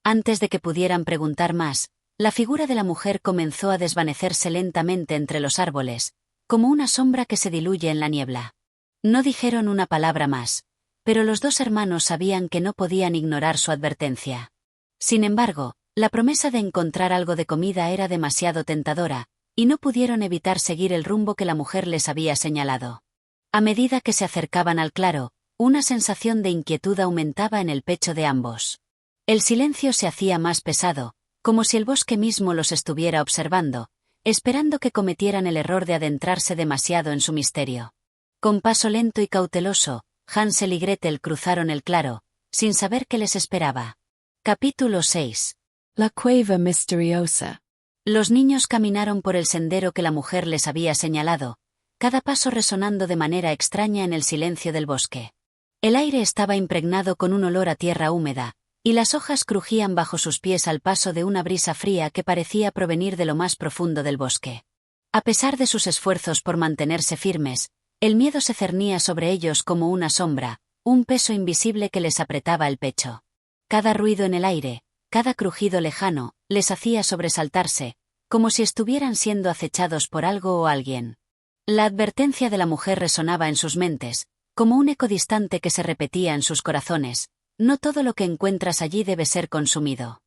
Antes de que pudieran preguntar más, la figura de la mujer comenzó a desvanecerse lentamente entre los árboles, como una sombra que se diluye en la niebla. No dijeron una palabra más, pero los dos hermanos sabían que no podían ignorar su advertencia. Sin embargo, la promesa de encontrar algo de comida era demasiado tentadora, y no pudieron evitar seguir el rumbo que la mujer les había señalado. A medida que se acercaban al claro, una sensación de inquietud aumentaba en el pecho de ambos. El silencio se hacía más pesado, como si el bosque mismo los estuviera observando, esperando que cometieran el error de adentrarse demasiado en su misterio. Con paso lento y cauteloso, Hansel y Gretel cruzaron el claro, sin saber qué les esperaba. Capítulo 6. La cueva misteriosa. Los niños caminaron por el sendero que la mujer les había señalado, cada paso resonando de manera extraña en el silencio del bosque. El aire estaba impregnado con un olor a tierra húmeda, y las hojas crujían bajo sus pies al paso de una brisa fría que parecía provenir de lo más profundo del bosque. A pesar de sus esfuerzos por mantenerse firmes, el miedo se cernía sobre ellos como una sombra, un peso invisible que les apretaba el pecho. Cada ruido en el aire, cada crujido lejano, les hacía sobresaltarse, como si estuvieran siendo acechados por algo o alguien. La advertencia de la mujer resonaba en sus mentes, como un eco distante que se repetía en sus corazones: no todo lo que encuentras allí debe ser consumido.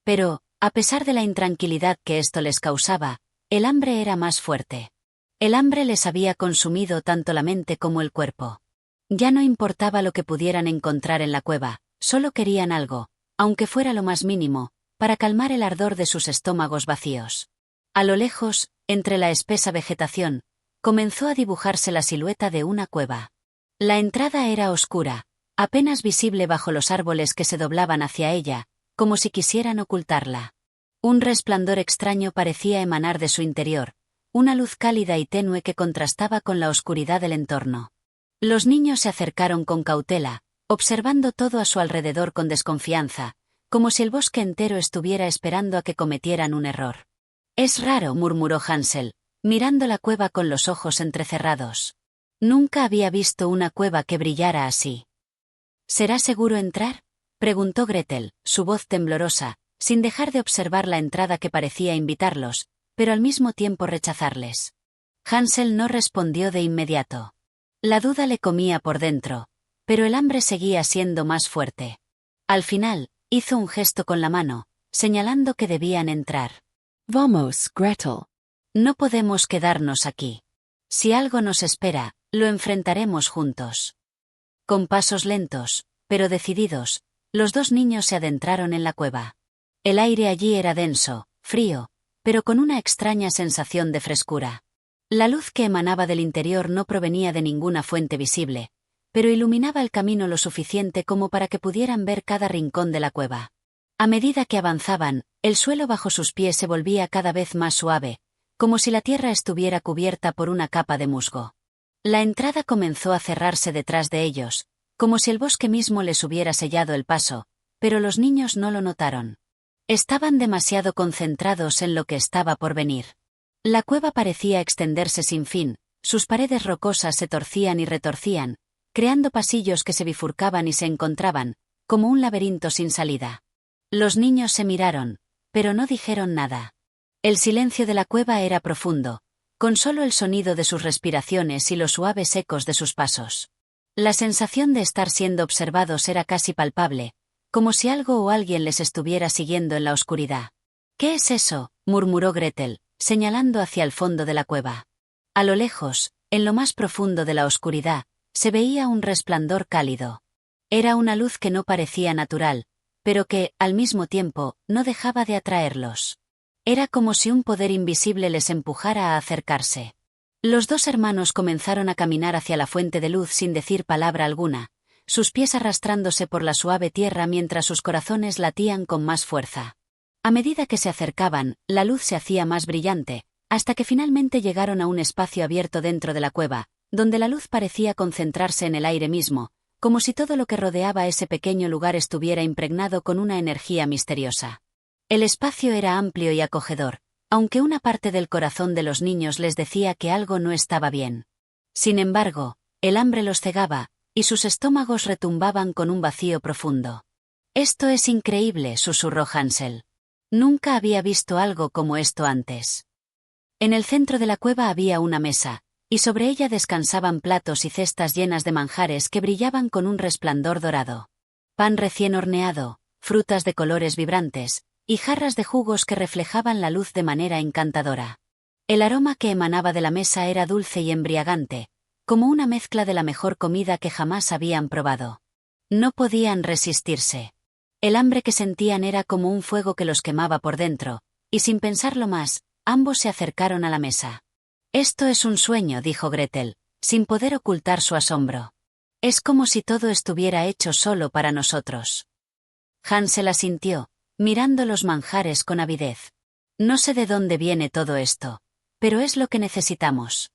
Pero, a pesar de la intranquilidad que esto les causaba, el hambre era más fuerte. El hambre les había consumido tanto la mente como el cuerpo. Ya no importaba lo que pudieran encontrar en la cueva, solo querían algo, aunque fuera lo más mínimo, para calmar el ardor de sus estómagos vacíos. A lo lejos, entre la espesa vegetación, comenzó a dibujarse la silueta de una cueva. La entrada era oscura, apenas visible bajo los árboles que se doblaban hacia ella, como si quisieran ocultarla. Un resplandor extraño parecía emanar de su interior, una luz cálida y tenue que contrastaba con la oscuridad del entorno. Los niños se acercaron con cautela, observando todo a su alrededor con desconfianza, como si el bosque entero estuviera esperando a que cometieran un error. «Es raro», murmuró Hansel, mirando la cueva con los ojos entrecerrados. Nunca había visto una cueva que brillara así. «¿Será seguro entrar?», preguntó Gretel, su voz temblorosa, sin dejar de observar la entrada que parecía invitarlos, pero al mismo tiempo rechazarles. Hansel no respondió de inmediato. La duda le comía por dentro, pero el hambre seguía siendo más fuerte. Al final, hizo un gesto con la mano, señalando que debían entrar. Vamos, Gretel. No podemos quedarnos aquí. Si algo nos espera, lo enfrentaremos juntos. Con pasos lentos, pero decididos, los dos niños se adentraron en la cueva. El aire allí era denso, frío, pero con una extraña sensación de frescura. La luz que emanaba del interior no provenía de ninguna fuente visible, pero iluminaba el camino lo suficiente como para que pudieran ver cada rincón de la cueva. A medida que avanzaban, el suelo bajo sus pies se volvía cada vez más suave, como si la tierra estuviera cubierta por una capa de musgo. La entrada comenzó a cerrarse detrás de ellos, como si el bosque mismo les hubiera sellado el paso, pero los niños no lo notaron. Estaban demasiado concentrados en lo que estaba por venir. La cueva parecía extenderse sin fin, sus paredes rocosas se torcían y retorcían, creando pasillos que se bifurcaban y se encontraban, como un laberinto sin salida. Los niños se miraron, pero no dijeron nada. El silencio de la cueva era profundo, con solo el sonido de sus respiraciones y los suaves ecos de sus pasos. La sensación de estar siendo observados era casi palpable, como si algo o alguien les estuviera siguiendo en la oscuridad. «¿Qué es eso?», murmuró Gretel, señalando hacia el fondo de la cueva. A lo lejos, en lo más profundo de la oscuridad, se veía un resplandor cálido. Era una luz que no parecía natural, pero que, al mismo tiempo, no dejaba de atraerlos. Era como si un poder invisible les empujara a acercarse. Los dos hermanos comenzaron a caminar hacia la fuente de luz sin decir palabra alguna, sus pies arrastrándose por la suave tierra mientras sus corazones latían con más fuerza. A medida que se acercaban, la luz se hacía más brillante, hasta que finalmente llegaron a un espacio abierto dentro de la cueva, donde la luz parecía concentrarse en el aire mismo, como si todo lo que rodeaba ese pequeño lugar estuviera impregnado con una energía misteriosa. El espacio era amplio y acogedor, aunque una parte del corazón de los niños les decía que algo no estaba bien. Sin embargo, el hambre los cegaba, y sus estómagos retumbaban con un vacío profundo. «Esto es increíble», susurró Hansel. «Nunca había visto algo como esto antes». En el centro de la cueva había una mesa, y sobre ella descansaban platos y cestas llenas de manjares que brillaban con un resplandor dorado. Pan recién horneado, frutas de colores vibrantes, y jarras de jugos que reflejaban la luz de manera encantadora. El aroma que emanaba de la mesa era dulce y embriagante, como una mezcla de la mejor comida que jamás habían probado. No podían resistirse. El hambre que sentían era como un fuego que los quemaba por dentro, y sin pensarlo más, ambos se acercaron a la mesa. «Esto es un sueño», dijo Gretel, sin poder ocultar su asombro. «Es como si todo estuviera hecho solo para nosotros». Hansel asintió, mirando los manjares con avidez. «No sé de dónde viene todo esto, pero es lo que necesitamos».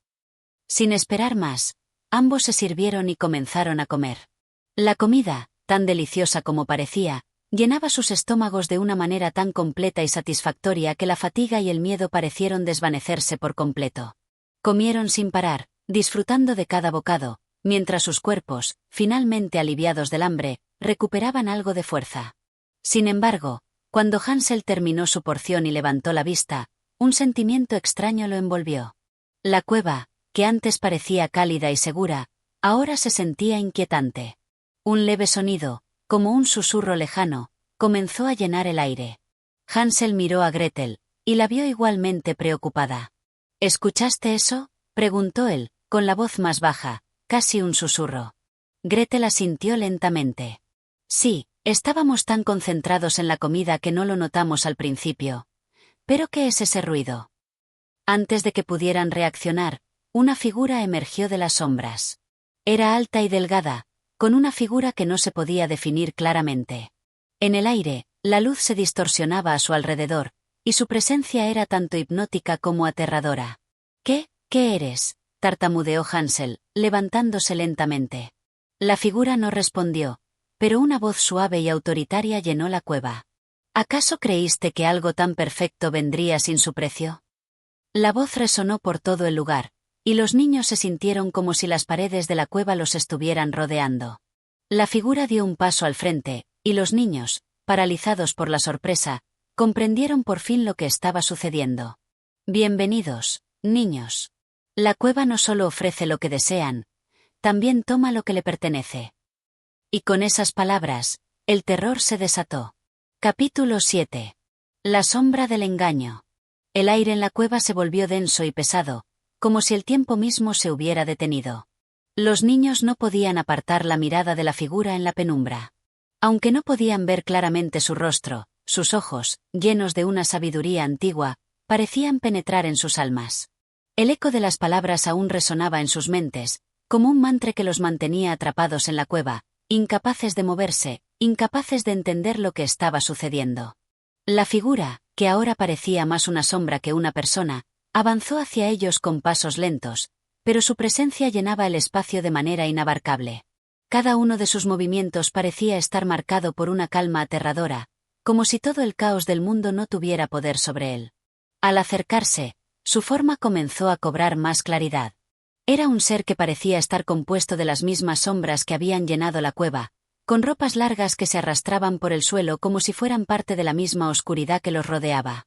Sin esperar más, ambos se sirvieron y comenzaron a comer. La comida, tan deliciosa como parecía, llenaba sus estómagos de una manera tan completa y satisfactoria que la fatiga y el miedo parecieron desvanecerse por completo. Comieron sin parar, disfrutando de cada bocado, mientras sus cuerpos, finalmente aliviados del hambre, recuperaban algo de fuerza. Sin embargo, cuando Hansel terminó su porción y levantó la vista, un sentimiento extraño lo envolvió. La cueva, que antes parecía cálida y segura, ahora se sentía inquietante. Un leve sonido, como un susurro lejano, comenzó a llenar el aire. Hansel miró a Gretel, y la vio igualmente preocupada. «¿Escuchaste eso?», preguntó él, con la voz más baja, casi un susurro. Gretel asintió lentamente. «Sí, estábamos tan concentrados en la comida que no lo notamos al principio. ¿Pero qué es ese ruido?». Antes de que pudieran reaccionar, una figura emergió de las sombras. Era alta y delgada, con una figura que no se podía definir claramente. En el aire, la luz se distorsionaba a su alrededor, y su presencia era tanto hipnótica como aterradora. «¿Qué eres?», tartamudeó Hansel, levantándose lentamente. La figura no respondió, pero una voz suave y autoritaria llenó la cueva. «¿Acaso creíste que algo tan perfecto vendría sin su precio?». La voz resonó por todo el lugar, y los niños se sintieron como si las paredes de la cueva los estuvieran rodeando. La figura dio un paso al frente, y los niños, paralizados por la sorpresa, comprendieron por fin lo que estaba sucediendo. «Bienvenidos, niños. La cueva no solo ofrece lo que desean, también toma lo que le pertenece». Y con esas palabras, el terror se desató. Capítulo 7. La sombra del engaño. El aire en la cueva se volvió denso y pesado, como si el tiempo mismo se hubiera detenido. Los niños no podían apartar la mirada de la figura en la penumbra. Aunque no podían ver claramente su rostro, sus ojos, llenos de una sabiduría antigua, parecían penetrar en sus almas. El eco de las palabras aún resonaba en sus mentes, como un mantra que los mantenía atrapados en la cueva, incapaces de moverse, incapaces de entender lo que estaba sucediendo. La figura, que ahora parecía más una sombra que una persona, avanzó hacia ellos con pasos lentos, pero su presencia llenaba el espacio de manera inabarcable. Cada uno de sus movimientos parecía estar marcado por una calma aterradora, como si todo el caos del mundo no tuviera poder sobre él. Al acercarse, su forma comenzó a cobrar más claridad. Era un ser que parecía estar compuesto de las mismas sombras que habían llenado la cueva, con ropas largas que se arrastraban por el suelo como si fueran parte de la misma oscuridad que los rodeaba.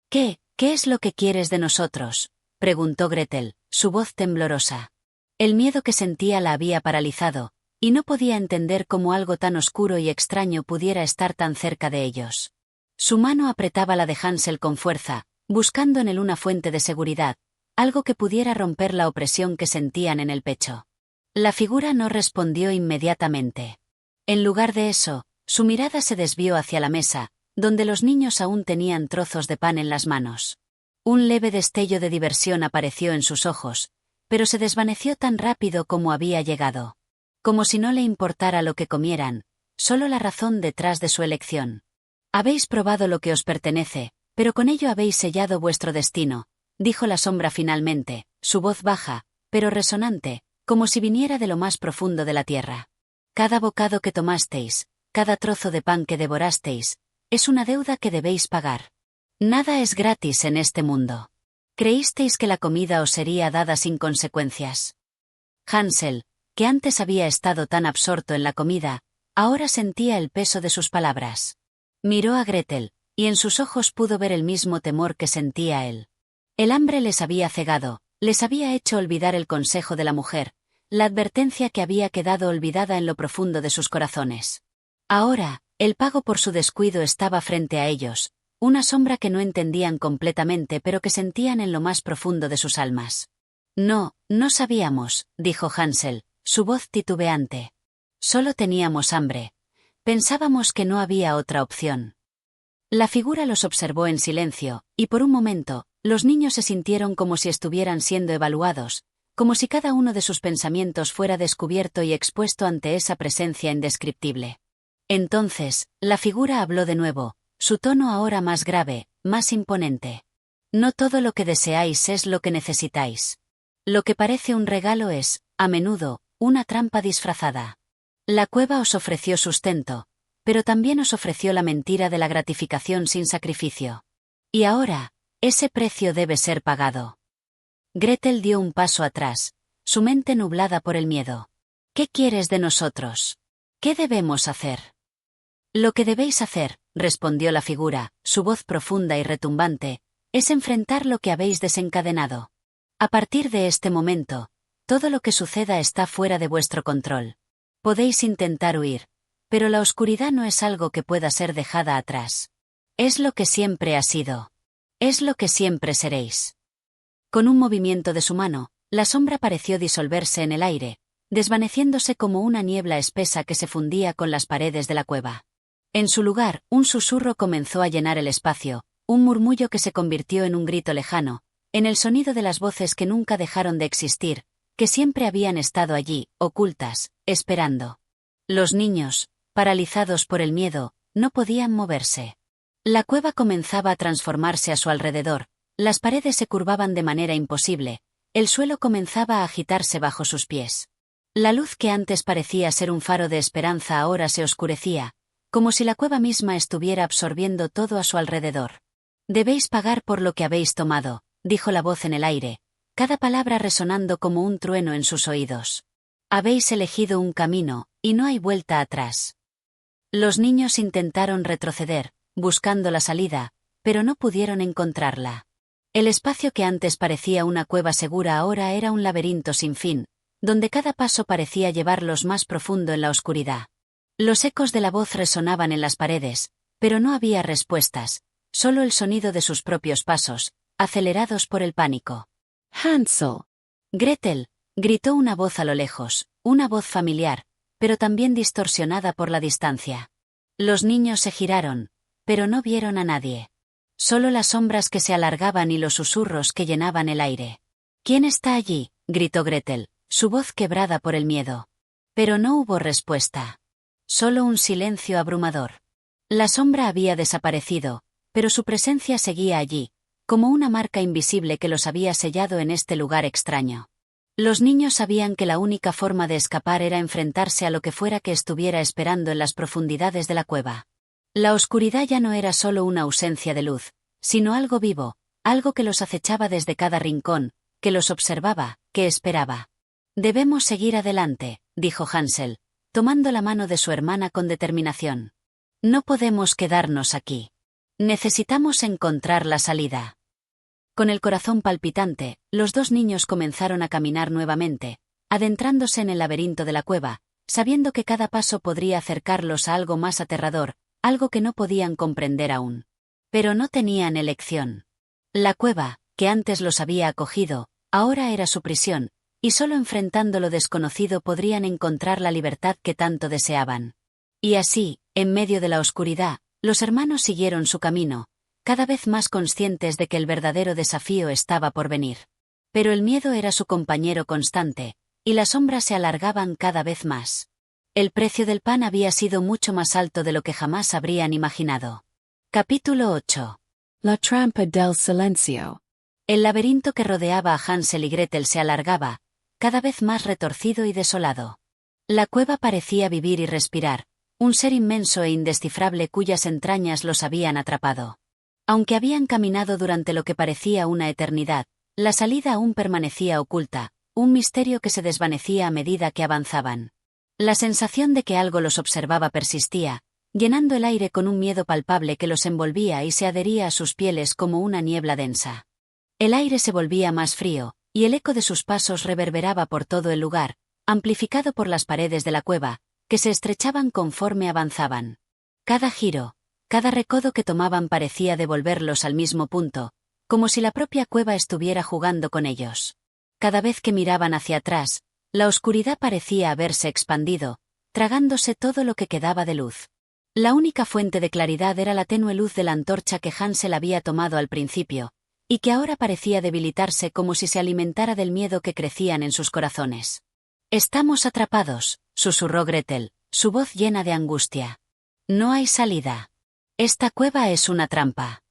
«¿Qué es lo que quieres de nosotros?», preguntó Gretel, su voz temblorosa. El miedo que sentía la había paralizado, y no podía entender cómo algo tan oscuro y extraño pudiera estar tan cerca de ellos. Su mano apretaba la de Hansel con fuerza, buscando en él una fuente de seguridad, algo que pudiera romper la opresión que sentían en el pecho. La figura no respondió inmediatamente. En lugar de eso, su mirada se desvió hacia la mesa, donde los niños aún tenían trozos de pan en las manos. Un leve destello de diversión apareció en sus ojos, pero se desvaneció tan rápido como había llegado. Como si no le importara lo que comieran, solo la razón detrás de su elección. «Habéis probado lo que os pertenece, pero con ello habéis sellado vuestro destino», dijo la sombra finalmente, su voz baja, pero resonante, como si viniera de lo más profundo de la tierra. «Cada bocado que tomasteis, cada trozo de pan que devorasteis, es una deuda que debéis pagar. Nada es gratis en este mundo. ¿Creísteis que la comida os sería dada sin consecuencias?». Hansel, que antes había estado tan absorto en la comida, ahora sentía el peso de sus palabras. Miró a Gretel, y en sus ojos pudo ver el mismo temor que sentía él. El hambre les había cegado, Les había hecho olvidar el consejo de la mujer, la advertencia que había quedado olvidada en lo profundo de sus corazones. Ahora, el pago por su descuido estaba frente a ellos, una sombra que no entendían completamente pero que sentían en lo más profundo de sus almas. No, no sabíamos, dijo Hansel, su voz titubeante. Solo teníamos hambre. Pensábamos que no había otra opción. La figura los observó en silencio, y por un momento, los niños se sintieron como si estuvieran siendo evaluados, como si cada uno de sus pensamientos fuera descubierto y expuesto ante esa presencia indescriptible. Entonces, la figura habló de nuevo, su tono ahora más grave, más imponente. No todo lo que deseáis es lo que necesitáis. Lo que parece un regalo es, a menudo, una trampa disfrazada. La cueva os ofreció sustento, pero también os ofreció la mentira de la gratificación sin sacrificio. Y ahora, ese precio debe ser pagado. Gretel dio un paso atrás, su mente nublada por el miedo. ¿Qué quieres de nosotros? ¿Qué debemos hacer? Lo que debéis hacer, respondió la figura, su voz profunda y retumbante, es enfrentar lo que habéis desencadenado. A partir de este momento, todo lo que suceda está fuera de vuestro control. Podéis intentar huir, pero la oscuridad no es algo que pueda ser dejada atrás. Es lo que siempre ha sido. Es lo que siempre seréis. Con un movimiento de su mano, la sombra pareció disolverse en el aire, desvaneciéndose como una niebla espesa que se fundía con las paredes de la cueva. En su lugar, un susurro comenzó a llenar el espacio, un murmullo que se convirtió en un grito lejano, en el sonido de las voces que nunca dejaron de existir, que siempre habían estado allí, ocultas, esperando. Los niños, paralizados por el miedo, no podían moverse. La cueva comenzaba a transformarse a su alrededor, las paredes se curvaban de manera imposible, el suelo comenzaba a agitarse bajo sus pies. La luz que antes parecía ser un faro de esperanza ahora se oscurecía, como si la cueva misma estuviera absorbiendo todo a su alrededor. Debéis pagar por lo que habéis tomado, dijo la voz en el aire, cada palabra resonando como un trueno en sus oídos. Habéis elegido un camino, y no hay vuelta atrás. Los niños intentaron retroceder, buscando la salida, pero no pudieron encontrarla. El espacio que antes parecía una cueva segura ahora era un laberinto sin fin, donde cada paso parecía llevarlos más profundo en la oscuridad. Los ecos de la voz resonaban en las paredes, pero no había respuestas, solo el sonido de sus propios pasos, acelerados por el pánico. Hansel. Gretel, gritó una voz a lo lejos, una voz familiar, pero también distorsionada por la distancia. Los niños se giraron, pero no vieron a nadie. Solo las sombras que se alargaban y los susurros que llenaban el aire. ¿Quién está allí?, gritó Gretel, su voz quebrada por el miedo. Pero no hubo respuesta. Solo un silencio abrumador. La sombra había desaparecido, pero su presencia seguía allí, como una marca invisible que los había sellado en este lugar extraño. Los niños sabían que la única forma de escapar era enfrentarse a lo que fuera que estuviera esperando en las profundidades de la cueva. La oscuridad ya no era solo una ausencia de luz, sino algo vivo, algo que los acechaba desde cada rincón, que los observaba, que esperaba. Debemos seguir adelante, dijo Hansel, tomando la mano de su hermana con determinación. No podemos quedarnos aquí. Necesitamos encontrar la salida. Con el corazón palpitante, los dos niños comenzaron a caminar nuevamente, adentrándose en el laberinto de la cueva, sabiendo que cada paso podría acercarlos a algo más aterrador, algo que no podían comprender aún. Pero no tenían elección. La cueva, que antes los había acogido, ahora era su prisión, y solo enfrentando lo desconocido podrían encontrar la libertad que tanto deseaban. Y así, en medio de la oscuridad, los hermanos siguieron su camino, cada vez más conscientes de que el verdadero desafío estaba por venir. Pero el miedo era su compañero constante, y las sombras se alargaban cada vez más. El precio del pan había sido mucho más alto de lo que jamás habrían imaginado. Capítulo 8. La trampa del silencio. El laberinto que rodeaba a Hansel y Gretel se alargaba, cada vez más retorcido y desolado. La cueva parecía vivir y respirar, un ser inmenso e indescifrable cuyas entrañas los habían atrapado. Aunque habían caminado durante lo que parecía una eternidad, la salida aún permanecía oculta, un misterio que se desvanecía a medida que avanzaban. La sensación de que algo los observaba persistía, llenando el aire con un miedo palpable que los envolvía y se adhería a sus pieles como una niebla densa. El aire se volvía más frío, y el eco de sus pasos reverberaba por todo el lugar, amplificado por las paredes de la cueva, que se estrechaban conforme avanzaban. Cada giro, cada recodo que tomaban parecía devolverlos al mismo punto, como si la propia cueva estuviera jugando con ellos. Cada vez que miraban hacia atrás, la oscuridad parecía haberse expandido, tragándose todo lo que quedaba de luz. La única fuente de claridad era la tenue luz de la antorcha que Hansel había tomado al principio, y que ahora parecía debilitarse como si se alimentara del miedo que crecían en sus corazones. «Estamos atrapados», susurró Gretel, su voz llena de angustia. «No hay salida. Esta cueva es una trampa».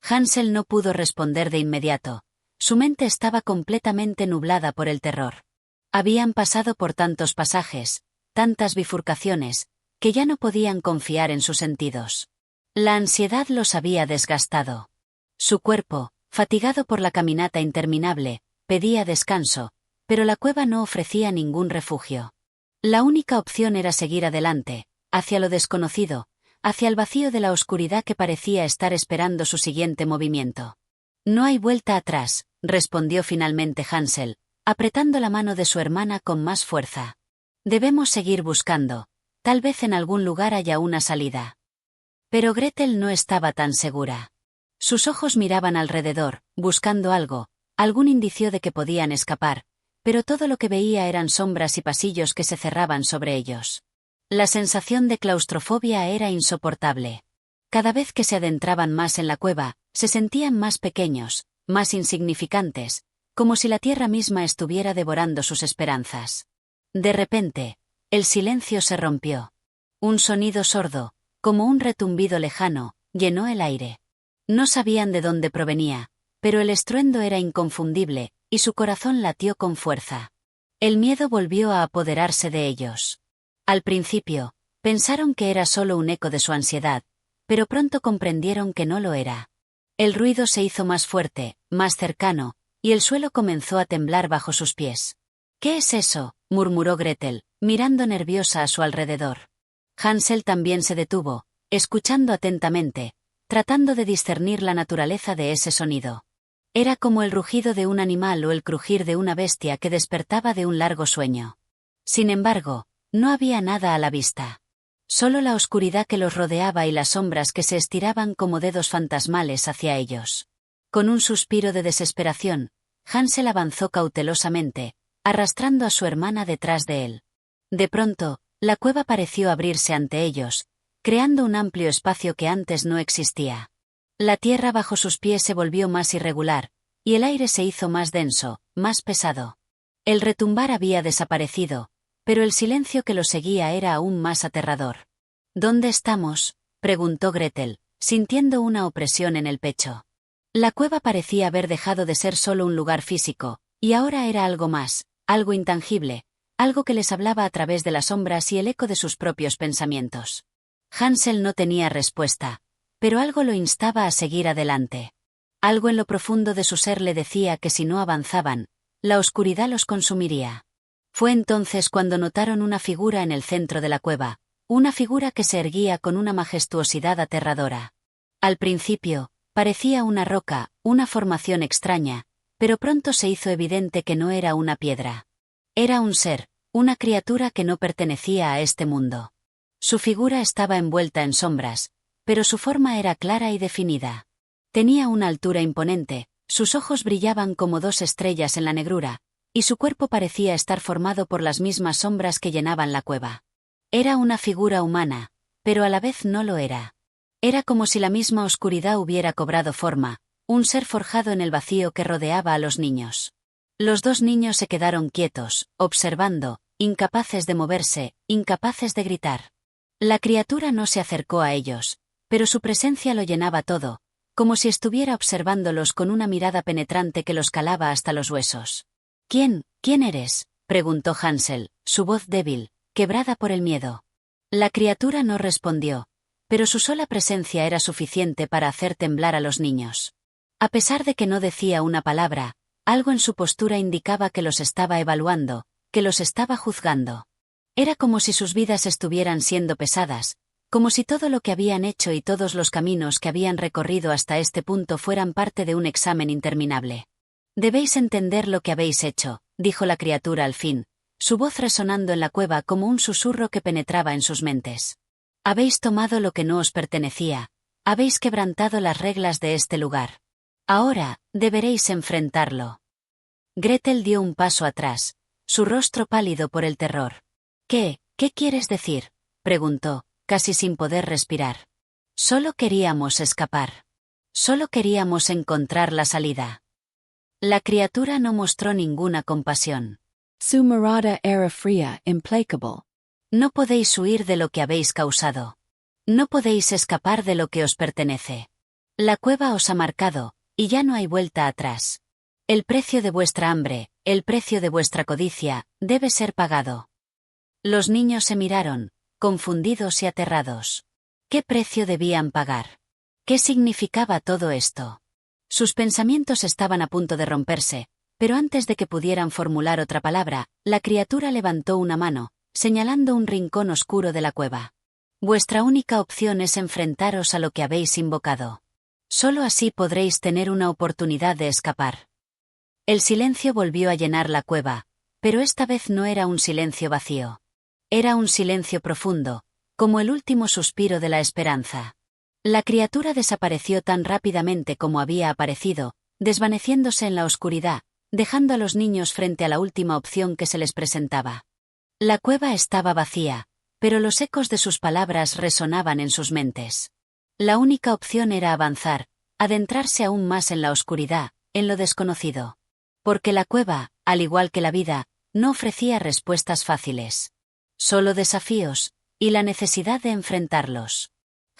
Hansel no pudo responder de inmediato. Su mente estaba completamente nublada por el terror. Habían pasado por tantos pasajes, tantas bifurcaciones, que ya no podían confiar en sus sentidos. La ansiedad los había desgastado. Su cuerpo, fatigado por la caminata interminable, pedía descanso, pero la cueva no ofrecía ningún refugio. La única opción era seguir adelante, hacia lo desconocido, hacia el vacío de la oscuridad que parecía estar esperando su siguiente movimiento. «No hay vuelta atrás», respondió finalmente Hansel, apretando la mano de su hermana con más fuerza. «Debemos seguir buscando. Tal vez en algún lugar haya una salida». Pero Gretel no estaba tan segura. Sus ojos miraban alrededor, buscando algo, algún indicio de que podían escapar, pero todo lo que veía eran sombras y pasillos que se cerraban sobre ellos. La sensación de claustrofobia era insoportable. Cada vez que se adentraban más en la cueva, se sentían más pequeños, más insignificantes, como si la tierra misma estuviera devorando sus esperanzas. De repente, el silencio se rompió. Un sonido sordo, como un retumbido lejano, llenó el aire. No sabían de dónde provenía, pero el estruendo era inconfundible, y su corazón latió con fuerza. El miedo volvió a apoderarse de ellos. Al principio, pensaron que era solo un eco de su ansiedad, pero pronto comprendieron que no lo era. El ruido se hizo más fuerte, más cercano, y el suelo comenzó a temblar bajo sus pies. «¿Qué es eso?», murmuró Gretel, mirando nerviosa a su alrededor. Hansel también se detuvo, escuchando atentamente, tratando de discernir la naturaleza de ese sonido. Era como el rugido de un animal o el crujir de una bestia que despertaba de un largo sueño. Sin embargo, no había nada a la vista. Solo la oscuridad que los rodeaba y las sombras que se estiraban como dedos fantasmales hacia ellos. Con un suspiro de desesperación, Hansel avanzó cautelosamente, arrastrando a su hermana detrás de él. De pronto, la cueva pareció abrirse ante ellos, creando un amplio espacio que antes no existía. La tierra bajo sus pies se volvió más irregular, y el aire se hizo más denso, más pesado. El retumbar había desaparecido, pero el silencio que lo seguía era aún más aterrador. «¿Dónde estamos?», preguntó Gretel, sintiendo una opresión en el pecho. La cueva parecía haber dejado de ser solo un lugar físico, y ahora era algo más, algo intangible, algo que les hablaba a través de las sombras y el eco de sus propios pensamientos. Hansel no tenía respuesta, pero algo lo instaba a seguir adelante. Algo en lo profundo de su ser le decía que si no avanzaban, la oscuridad los consumiría. Fue entonces cuando notaron una figura en el centro de la cueva, una figura que se erguía con una majestuosidad aterradora. Al principio, parecía una roca, una formación extraña, pero pronto se hizo evidente que no era una piedra. Era un ser, una criatura que no pertenecía a este mundo. Su figura estaba envuelta en sombras, pero su forma era clara y definida. Tenía una altura imponente, sus ojos brillaban como dos estrellas en la negrura, y su cuerpo parecía estar formado por las mismas sombras que llenaban la cueva. Era una figura humana, pero a la vez no lo era. Era como si la misma oscuridad hubiera cobrado forma, un ser forjado en el vacío que rodeaba a los niños. Los dos niños se quedaron quietos, observando, incapaces de moverse, incapaces de gritar. La criatura no se acercó a ellos, pero su presencia lo llenaba todo, como si estuviera observándolos con una mirada penetrante que los calaba hasta los huesos. «¿Quién eres?», preguntó Hansel, su voz débil, quebrada por el miedo. La criatura no respondió, pero su sola presencia era suficiente para hacer temblar a los niños. A pesar de que no decía una palabra, algo en su postura indicaba que los estaba evaluando, que los estaba juzgando. Era como si sus vidas estuvieran siendo pesadas, como si todo lo que habían hecho y todos los caminos que habían recorrido hasta este punto fueran parte de un examen interminable. Debéis entender lo que habéis hecho, dijo la criatura al fin, su voz resonando en la cueva como un susurro que penetraba en sus mentes. Habéis tomado lo que no os pertenecía, habéis quebrantado las reglas de este lugar. Ahora, deberéis enfrentarlo. Gretel dio un paso atrás, su rostro pálido por el terror. ¿Qué quieres decir?, preguntó, casi sin poder respirar. Solo queríamos escapar. Solo queríamos encontrar la salida. La criatura no mostró ninguna compasión. Su mirada era fría, implacable. No podéis huir de lo que habéis causado. No podéis escapar de lo que os pertenece. La cueva os ha marcado, y ya no hay vuelta atrás. El precio de vuestra hambre, el precio de vuestra codicia, debe ser pagado. Los niños se miraron, confundidos y aterrados. ¿Qué precio debían pagar? ¿Qué significaba todo esto? Sus pensamientos estaban a punto de romperse, pero antes de que pudieran formular otra palabra, la criatura levantó una mano, señalando un rincón oscuro de la cueva. Vuestra única opción es enfrentaros a lo que habéis invocado. Solo así podréis tener una oportunidad de escapar. El silencio volvió a llenar la cueva, pero esta vez no era un silencio vacío. Era un silencio profundo, como el último suspiro de la esperanza. La criatura desapareció tan rápidamente como había aparecido, desvaneciéndose en la oscuridad, dejando a los niños frente a la última opción que se les presentaba. La cueva estaba vacía, pero los ecos de sus palabras resonaban en sus mentes. La única opción era avanzar, adentrarse aún más en la oscuridad, en lo desconocido. Porque la cueva, al igual que la vida, no ofrecía respuestas fáciles. Solo desafíos, y la necesidad de enfrentarlos.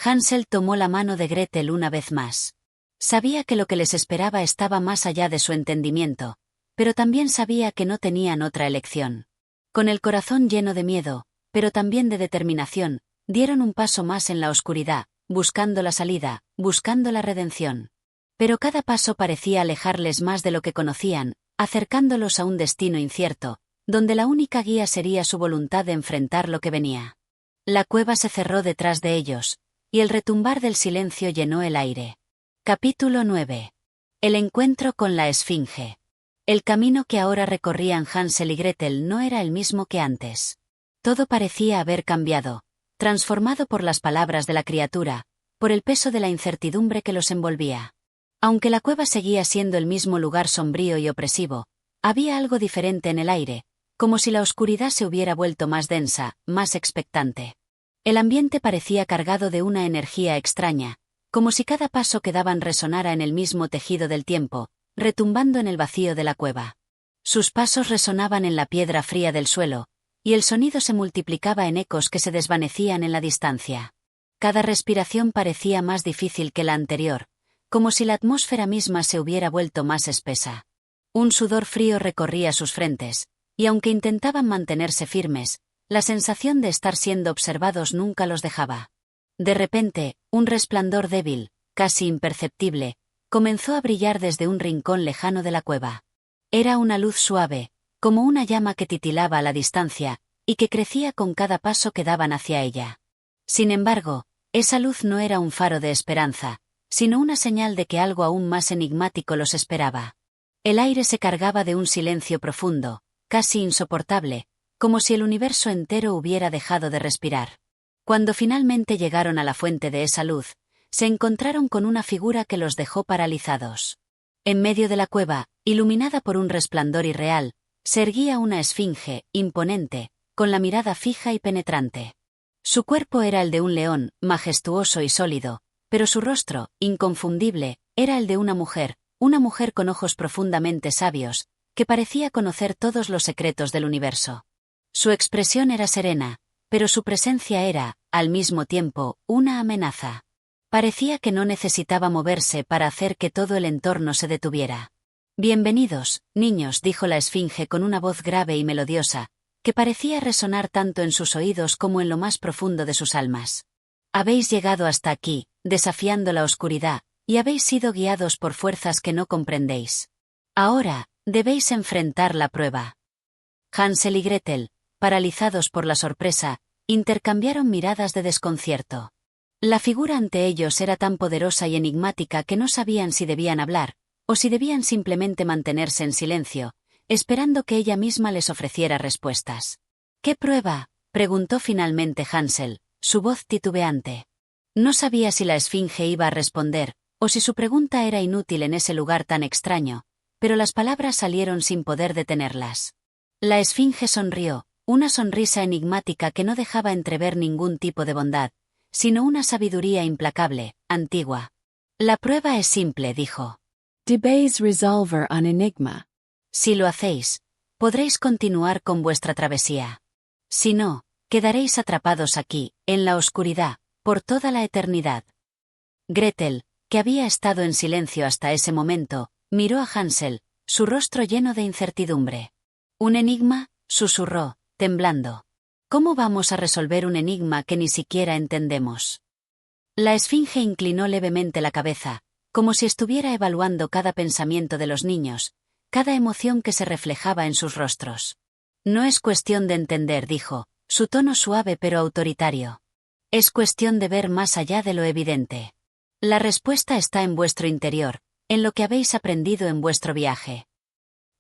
Hansel tomó la mano de Gretel una vez más. Sabía que lo que les esperaba estaba más allá de su entendimiento, pero también sabía que no tenían otra elección. Con el corazón lleno de miedo, pero también de determinación, dieron un paso más en la oscuridad, buscando la salida, buscando la redención. Pero cada paso parecía alejarles más de lo que conocían, acercándolos a un destino incierto, donde la única guía sería su voluntad de enfrentar lo que venía. La cueva se cerró detrás de ellos, y el retumbar del silencio llenó el aire. Capítulo 9. El encuentro con la Esfinge. El camino que ahora recorrían Hansel y Gretel no era el mismo que antes. Todo parecía haber cambiado, transformado por las palabras de la criatura, por el peso de la incertidumbre que los envolvía. Aunque la cueva seguía siendo el mismo lugar sombrío y opresivo, había algo diferente en el aire, como si la oscuridad se hubiera vuelto más densa, más expectante. El ambiente parecía cargado de una energía extraña, como si cada paso que daban resonara en el mismo tejido del tiempo, retumbando en el vacío de la cueva. Sus pasos resonaban en la piedra fría del suelo, y el sonido se multiplicaba en ecos que se desvanecían en la distancia. Cada respiración parecía más difícil que la anterior, como si la atmósfera misma se hubiera vuelto más espesa. Un sudor frío recorría sus frentes, y aunque intentaban mantenerse firmes, la sensación de estar siendo observados nunca los dejaba. De repente, un resplandor débil, casi imperceptible, comenzó a brillar desde un rincón lejano de la cueva. Era una luz suave, como una llama que titilaba a la distancia, y que crecía con cada paso que daban hacia ella. Sin embargo, esa luz no era un faro de esperanza, sino una señal de que algo aún más enigmático los esperaba. El aire se cargaba de un silencio profundo, casi insoportable, como si el universo entero hubiera dejado de respirar. Cuando finalmente llegaron a la fuente de esa luz, se encontraron con una figura que los dejó paralizados. En medio de la cueva, iluminada por un resplandor irreal, se erguía una esfinge, imponente, con la mirada fija y penetrante. Su cuerpo era el de un león, majestuoso y sólido, pero su rostro, inconfundible, era el de una mujer con ojos profundamente sabios, que parecía conocer todos los secretos del universo. Su expresión era serena, pero su presencia era, al mismo tiempo, una amenaza. Parecía que no necesitaba moverse para hacer que todo el entorno se detuviera. «Bienvenidos, niños», dijo la esfinge con una voz grave y melodiosa, que parecía resonar tanto en sus oídos como en lo más profundo de sus almas. «Habéis llegado hasta aquí, desafiando la oscuridad, y habéis sido guiados por fuerzas que no comprendéis. Ahora, debéis enfrentar la prueba». Hansel y Gretel, paralizados por la sorpresa, intercambiaron miradas de desconcierto. La figura ante ellos era tan poderosa y enigmática que no sabían si debían hablar, o si debían simplemente mantenerse en silencio, esperando que ella misma les ofreciera respuestas. ¿Qué prueba?, preguntó finalmente Hansel, su voz titubeante. No sabía si la esfinge iba a responder, o si su pregunta era inútil en ese lugar tan extraño, pero las palabras salieron sin poder detenerlas. La esfinge sonrió, una sonrisa enigmática que no dejaba entrever ningún tipo de bondad, sino una sabiduría implacable, antigua. La prueba es simple, dijo. Debéis resolver un enigma. Si lo hacéis, podréis continuar con vuestra travesía. Si no, quedaréis atrapados aquí, en la oscuridad, por toda la eternidad. Gretel, que había estado en silencio hasta ese momento, miró a Hansel, su rostro lleno de incertidumbre. ¿Un enigma?, susurró, temblando. ¿Cómo vamos a resolver un enigma que ni siquiera entendemos? La esfinge inclinó levemente la cabeza, como si estuviera evaluando cada pensamiento de los niños, cada emoción que se reflejaba en sus rostros. No es cuestión de entender, dijo, su tono suave pero autoritario. Es cuestión de ver más allá de lo evidente. La respuesta está en vuestro interior, en lo que habéis aprendido en vuestro viaje.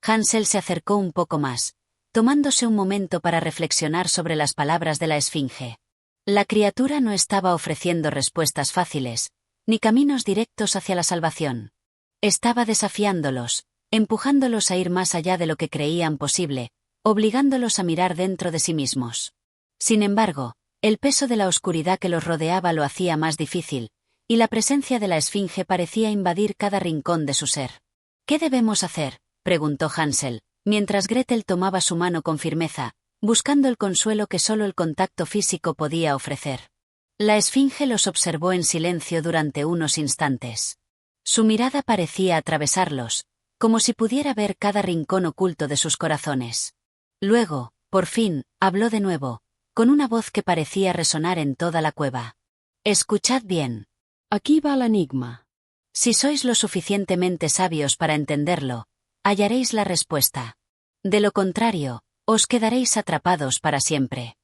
Hansel se acercó un poco más, tomándose un momento para reflexionar sobre las palabras de la esfinge. La criatura no estaba ofreciendo respuestas fáciles, ni caminos directos hacia la salvación. Estaba desafiándolos, empujándolos a ir más allá de lo que creían posible, obligándolos a mirar dentro de sí mismos. Sin embargo, el peso de la oscuridad que los rodeaba lo hacía más difícil, y la presencia de la esfinge parecía invadir cada rincón de su ser. ¿Qué debemos hacer?, preguntó Hansel, mientras Gretel tomaba su mano con firmeza, buscando el consuelo que solo el contacto físico podía ofrecer. La esfinge los observó en silencio durante unos instantes. Su mirada parecía atravesarlos, como si pudiera ver cada rincón oculto de sus corazones. Luego, por fin, habló de nuevo, con una voz que parecía resonar en toda la cueva. Escuchad bien. Aquí va el enigma. Si sois lo suficientemente sabios para entenderlo, hallaréis la respuesta. De lo contrario, os quedaréis atrapados para siempre.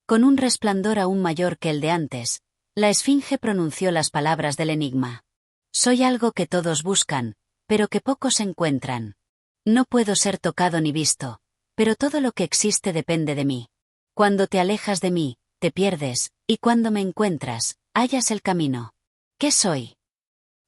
Con un resplandor aún mayor que el de antes, la esfinge pronunció las palabras del enigma. Soy algo que todos buscan, pero que pocos encuentran. No puedo ser tocado ni visto, pero todo lo que existe depende de mí. Cuando te alejas de mí, te pierdes, y cuando me encuentras, hallas el camino. ¿Qué soy?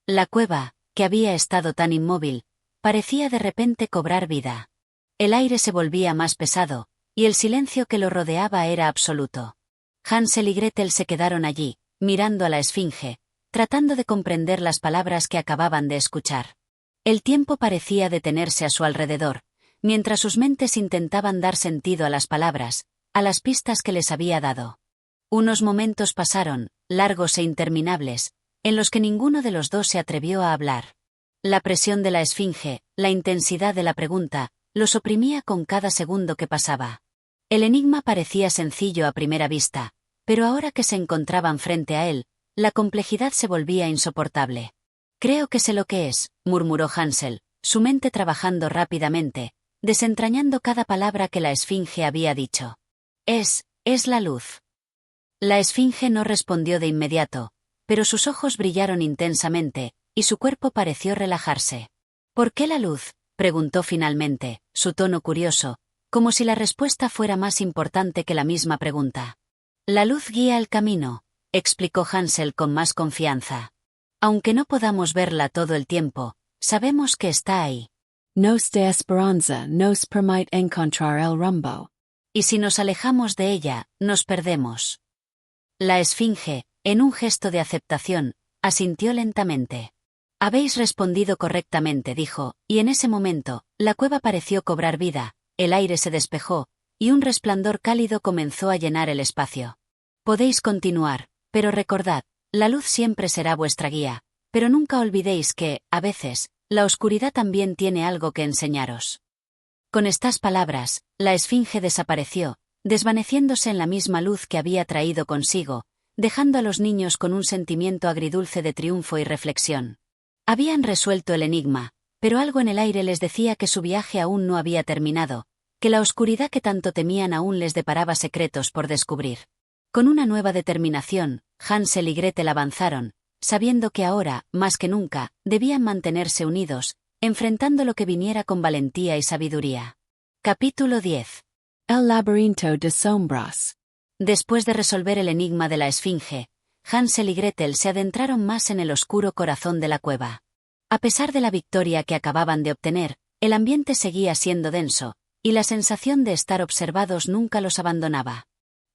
La cueva, que había estado tan inmóvil, parecía de repente cobrar vida. El aire se volvía más pesado, y el silencio que lo rodeaba era absoluto. Hansel y Gretel se quedaron allí, mirando a la esfinge, tratando de comprender las palabras que acababan de escuchar. El tiempo parecía detenerse a su alrededor, mientras sus mentes intentaban dar sentido a las palabras, a las pistas que les había dado. Unos momentos pasaron, largos e interminables, en los que ninguno de los dos se atrevió a hablar. La presión de la esfinge, la intensidad de la pregunta, los oprimía con cada segundo que pasaba. El enigma parecía sencillo a primera vista, pero ahora que se encontraban frente a él, la complejidad se volvía insoportable. Creo que sé lo que es, murmuró Hansel, su mente trabajando rápidamente, desentrañando cada palabra que la esfinge había dicho. Es la luz. La esfinge no respondió de inmediato, pero sus ojos brillaron intensamente, y su cuerpo pareció relajarse. ¿Por qué la luz?, preguntó finalmente, su tono curioso, como si la respuesta fuera más importante que la misma pregunta. La luz guía el camino, explicó Hansel con más confianza. Aunque no podamos verla todo el tiempo, sabemos que está ahí. Nos de esperanza nos permite encontrar el rumbo. Y si nos alejamos de ella, nos perdemos. La esfinge, en un gesto de aceptación, asintió lentamente. Habéis respondido correctamente, dijo, y en ese momento, la cueva pareció cobrar vida, el aire se despejó, y un resplandor cálido comenzó a llenar el espacio. Podéis continuar, pero recordad, la luz siempre será vuestra guía, pero nunca olvidéis que, a veces, la oscuridad también tiene algo que enseñaros. Con estas palabras, la esfinge desapareció, desvaneciéndose en la misma luz que había traído consigo, dejando a los niños con un sentimiento agridulce de triunfo y reflexión. Habían resuelto el enigma, pero algo en el aire les decía que su viaje aún no había terminado, que la oscuridad que tanto temían aún les deparaba secretos por descubrir. Con una nueva determinación, Hansel y Gretel avanzaron, sabiendo que ahora, más que nunca, debían mantenerse unidos, enfrentando lo que viniera con valentía y sabiduría. Capítulo 10. El laberinto de sombras. Después de resolver el enigma de la Esfinge, Hansel y Gretel se adentraron más en el oscuro corazón de la cueva. A pesar de la victoria que acababan de obtener, el ambiente seguía siendo denso, y la sensación de estar observados nunca los abandonaba.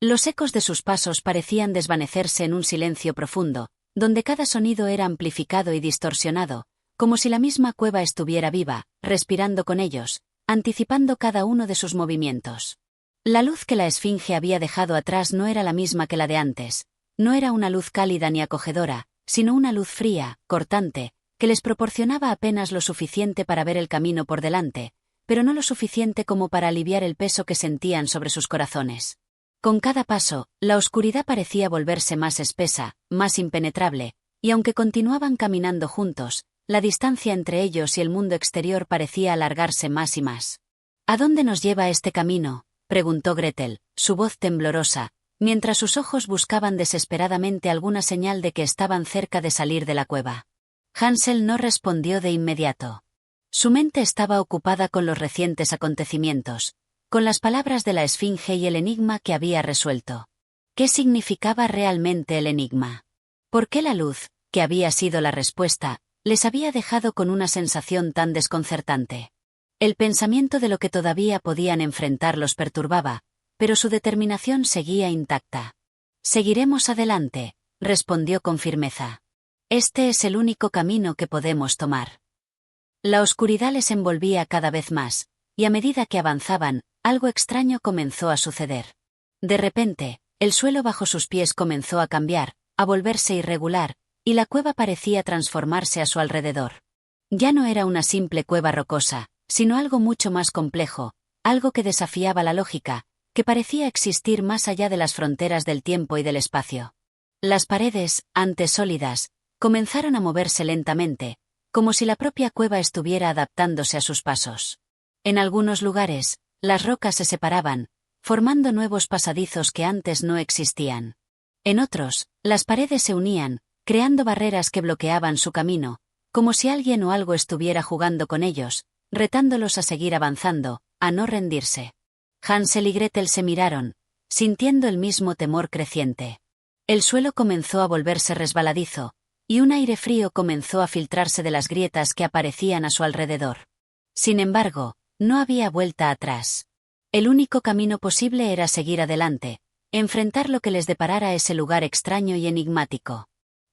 Los ecos de sus pasos parecían desvanecerse en un silencio profundo, donde cada sonido era amplificado y distorsionado, como si la misma cueva estuviera viva, respirando con ellos, anticipando cada uno de sus movimientos. La luz que la Esfinge había dejado atrás no era la misma que la de antes, no era una luz cálida ni acogedora, sino una luz fría, cortante, que les proporcionaba apenas lo suficiente para ver el camino por delante, pero no lo suficiente como para aliviar el peso que sentían sobre sus corazones. Con cada paso, la oscuridad parecía volverse más espesa, más impenetrable, y aunque continuaban caminando juntos, la distancia entre ellos y el mundo exterior parecía alargarse más y más. ¿A dónde nos lleva este camino?, preguntó Gretel, su voz temblorosa, mientras sus ojos buscaban desesperadamente alguna señal de que estaban cerca de salir de la cueva. Hansel no respondió de inmediato. Su mente estaba ocupada con los recientes acontecimientos, con las palabras de la Esfinge y el enigma que había resuelto. ¿Qué significaba realmente el enigma? ¿Por qué la luz, que había sido la respuesta, les había dejado con una sensación tan desconcertante? El pensamiento de lo que todavía podían enfrentar los perturbaba, pero su determinación seguía intacta. «Seguiremos adelante», respondió con firmeza. «Este es el único camino que podemos tomar». La oscuridad les envolvía cada vez más, y a medida que avanzaban, algo extraño comenzó a suceder. De repente, el suelo bajo sus pies comenzó a cambiar, a volverse irregular, y la cueva parecía transformarse a su alrededor. Ya no era una simple cueva rocosa, sino algo mucho más complejo, algo que desafiaba la lógica, que parecía existir más allá de las fronteras del tiempo y del espacio. Las paredes, antes sólidas, comenzaron a moverse lentamente, como si la propia cueva estuviera adaptándose a sus pasos. En algunos lugares, las rocas se separaban, formando nuevos pasadizos que antes no existían. En otros, las paredes se unían, creando barreras que bloqueaban su camino, como si alguien o algo estuviera jugando con ellos, retándolos a seguir avanzando, a no rendirse. Hansel y Gretel se miraron, sintiendo el mismo temor creciente. El suelo comenzó a volverse resbaladizo, y un aire frío comenzó a filtrarse de las grietas que aparecían a su alrededor. Sin embargo, no había vuelta atrás. El único camino posible era seguir adelante, enfrentar lo que les deparara ese lugar extraño y enigmático.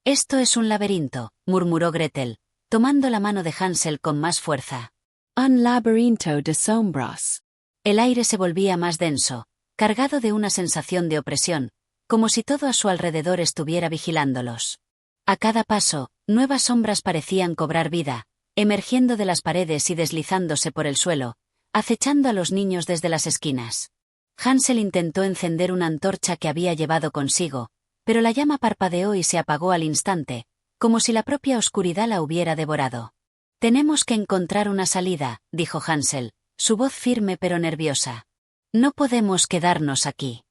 «Esto es un laberinto», murmuró Gretel, tomando la mano de Hansel con más fuerza. Un laberinto de sombras. El aire se volvía más denso, cargado de una sensación de opresión, como si todo a su alrededor estuviera vigilándolos. A cada paso, nuevas sombras parecían cobrar vida, emergiendo de las paredes y deslizándose por el suelo, acechando a los niños desde las esquinas. Hansel intentó encender una antorcha que había llevado consigo, pero la llama parpadeó y se apagó al instante, como si la propia oscuridad la hubiera devorado. «Tenemos que encontrar una salida», dijo Hansel, su voz firme pero nerviosa. «No podemos quedarnos aquí».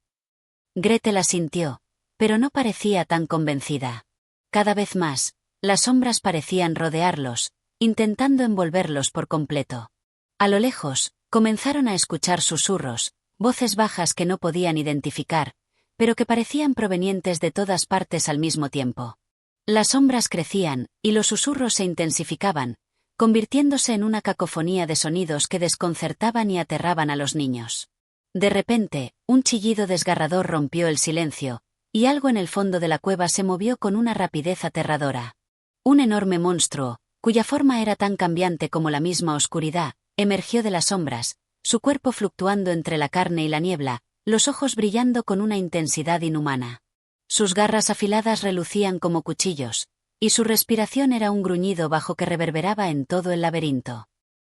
Gretel asintió, pero no parecía tan convencida. Cada vez más, las sombras parecían rodearlos, intentando envolverlos por completo. A lo lejos, comenzaron a escuchar susurros, voces bajas que no podían identificar, pero que parecían provenientes de todas partes al mismo tiempo. Las sombras crecían, y los susurros se intensificaban, convirtiéndose en una cacofonía de sonidos que desconcertaban y aterraban a los niños. De repente, un chillido desgarrador rompió el silencio, y algo en el fondo de la cueva se movió con una rapidez aterradora. Un enorme monstruo, cuya forma era tan cambiante como la misma oscuridad, emergió de las sombras, su cuerpo fluctuando entre la carne y la niebla, los ojos brillando con una intensidad inhumana. Sus garras afiladas relucían como cuchillos, y su respiración era un gruñido bajo que reverberaba en todo el laberinto.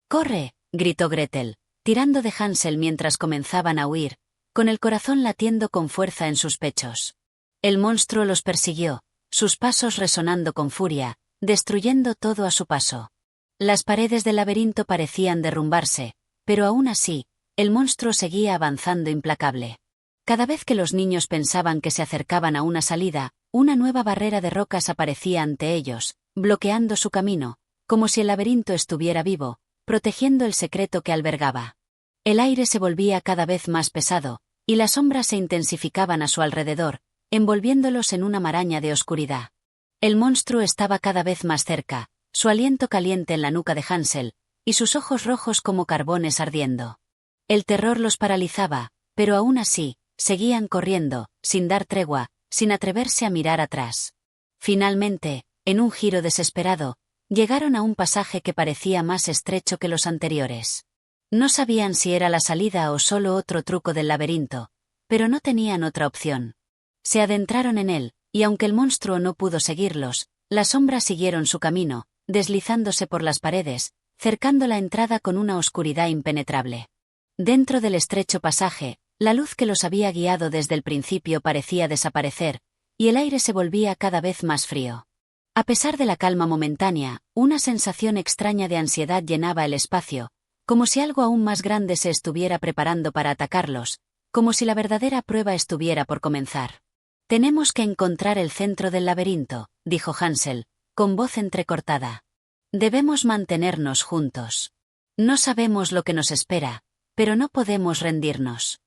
«¡Corre!», gritó Gretel, tirando de Hansel mientras comenzaban a huir, con el corazón latiendo con fuerza en sus pechos. El monstruo los persiguió, sus pasos resonando con furia, destruyendo todo a su paso. Las paredes del laberinto parecían derrumbarse, pero aún así, el monstruo seguía avanzando implacable. Cada vez que los niños pensaban que se acercaban a una salida, una nueva barrera de rocas aparecía ante ellos, bloqueando su camino, como si el laberinto estuviera vivo, protegiendo el secreto que albergaba. El aire se volvía cada vez más pesado, y las sombras se intensificaban a su alrededor, envolviéndolos en una maraña de oscuridad. El monstruo estaba cada vez más cerca, su aliento caliente en la nuca de Hansel, y sus ojos rojos como carbones ardiendo. El terror los paralizaba, pero aún así, seguían corriendo, sin dar tregua, sin atreverse a mirar atrás. Finalmente, en un giro desesperado, llegaron a un pasaje que parecía más estrecho que los anteriores. No sabían si era la salida o solo otro truco del laberinto, pero no tenían otra opción. Se adentraron en él, y aunque el monstruo no pudo seguirlos, las sombras siguieron su camino, deslizándose por las paredes, cercando la entrada con una oscuridad impenetrable. Dentro del estrecho pasaje, la luz que los había guiado desde el principio parecía desaparecer, y el aire se volvía cada vez más frío. A pesar de la calma momentánea, una sensación extraña de ansiedad llenaba el espacio, como si algo aún más grande se estuviera preparando para atacarlos, como si la verdadera prueba estuviera por comenzar. «Tenemos que encontrar el centro del laberinto», dijo Hansel, con voz entrecortada. «Debemos mantenernos juntos. No sabemos lo que nos espera, pero no podemos rendirnos».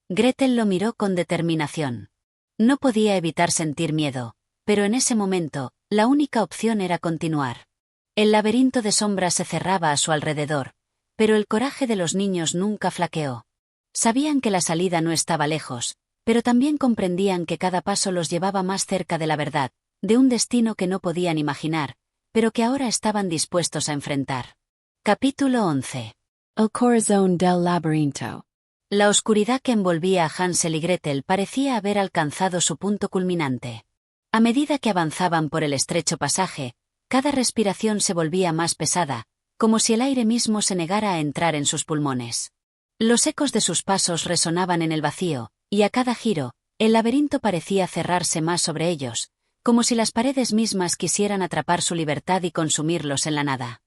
Gretel lo miró con determinación. No podía evitar sentir miedo, pero en ese momento, la única opción era continuar. El laberinto de sombras se cerraba a su alrededor, pero el coraje de los niños nunca flaqueó. Sabían que la salida no estaba lejos, pero también comprendían que cada paso los llevaba más cerca de la verdad, de un destino que no podían imaginar, pero que ahora estaban dispuestos a enfrentar. Capítulo 11. El corazón del laberinto. La oscuridad que envolvía a Hansel y Gretel parecía haber alcanzado su punto culminante. A medida que avanzaban por el estrecho pasaje, cada respiración se volvía más pesada, como si el aire mismo se negara a entrar en sus pulmones. Los ecos de sus pasos resonaban en el vacío, y a cada giro, el laberinto parecía cerrarse más sobre ellos, como si las paredes mismas quisieran atrapar su libertad y consumirlos en la nada.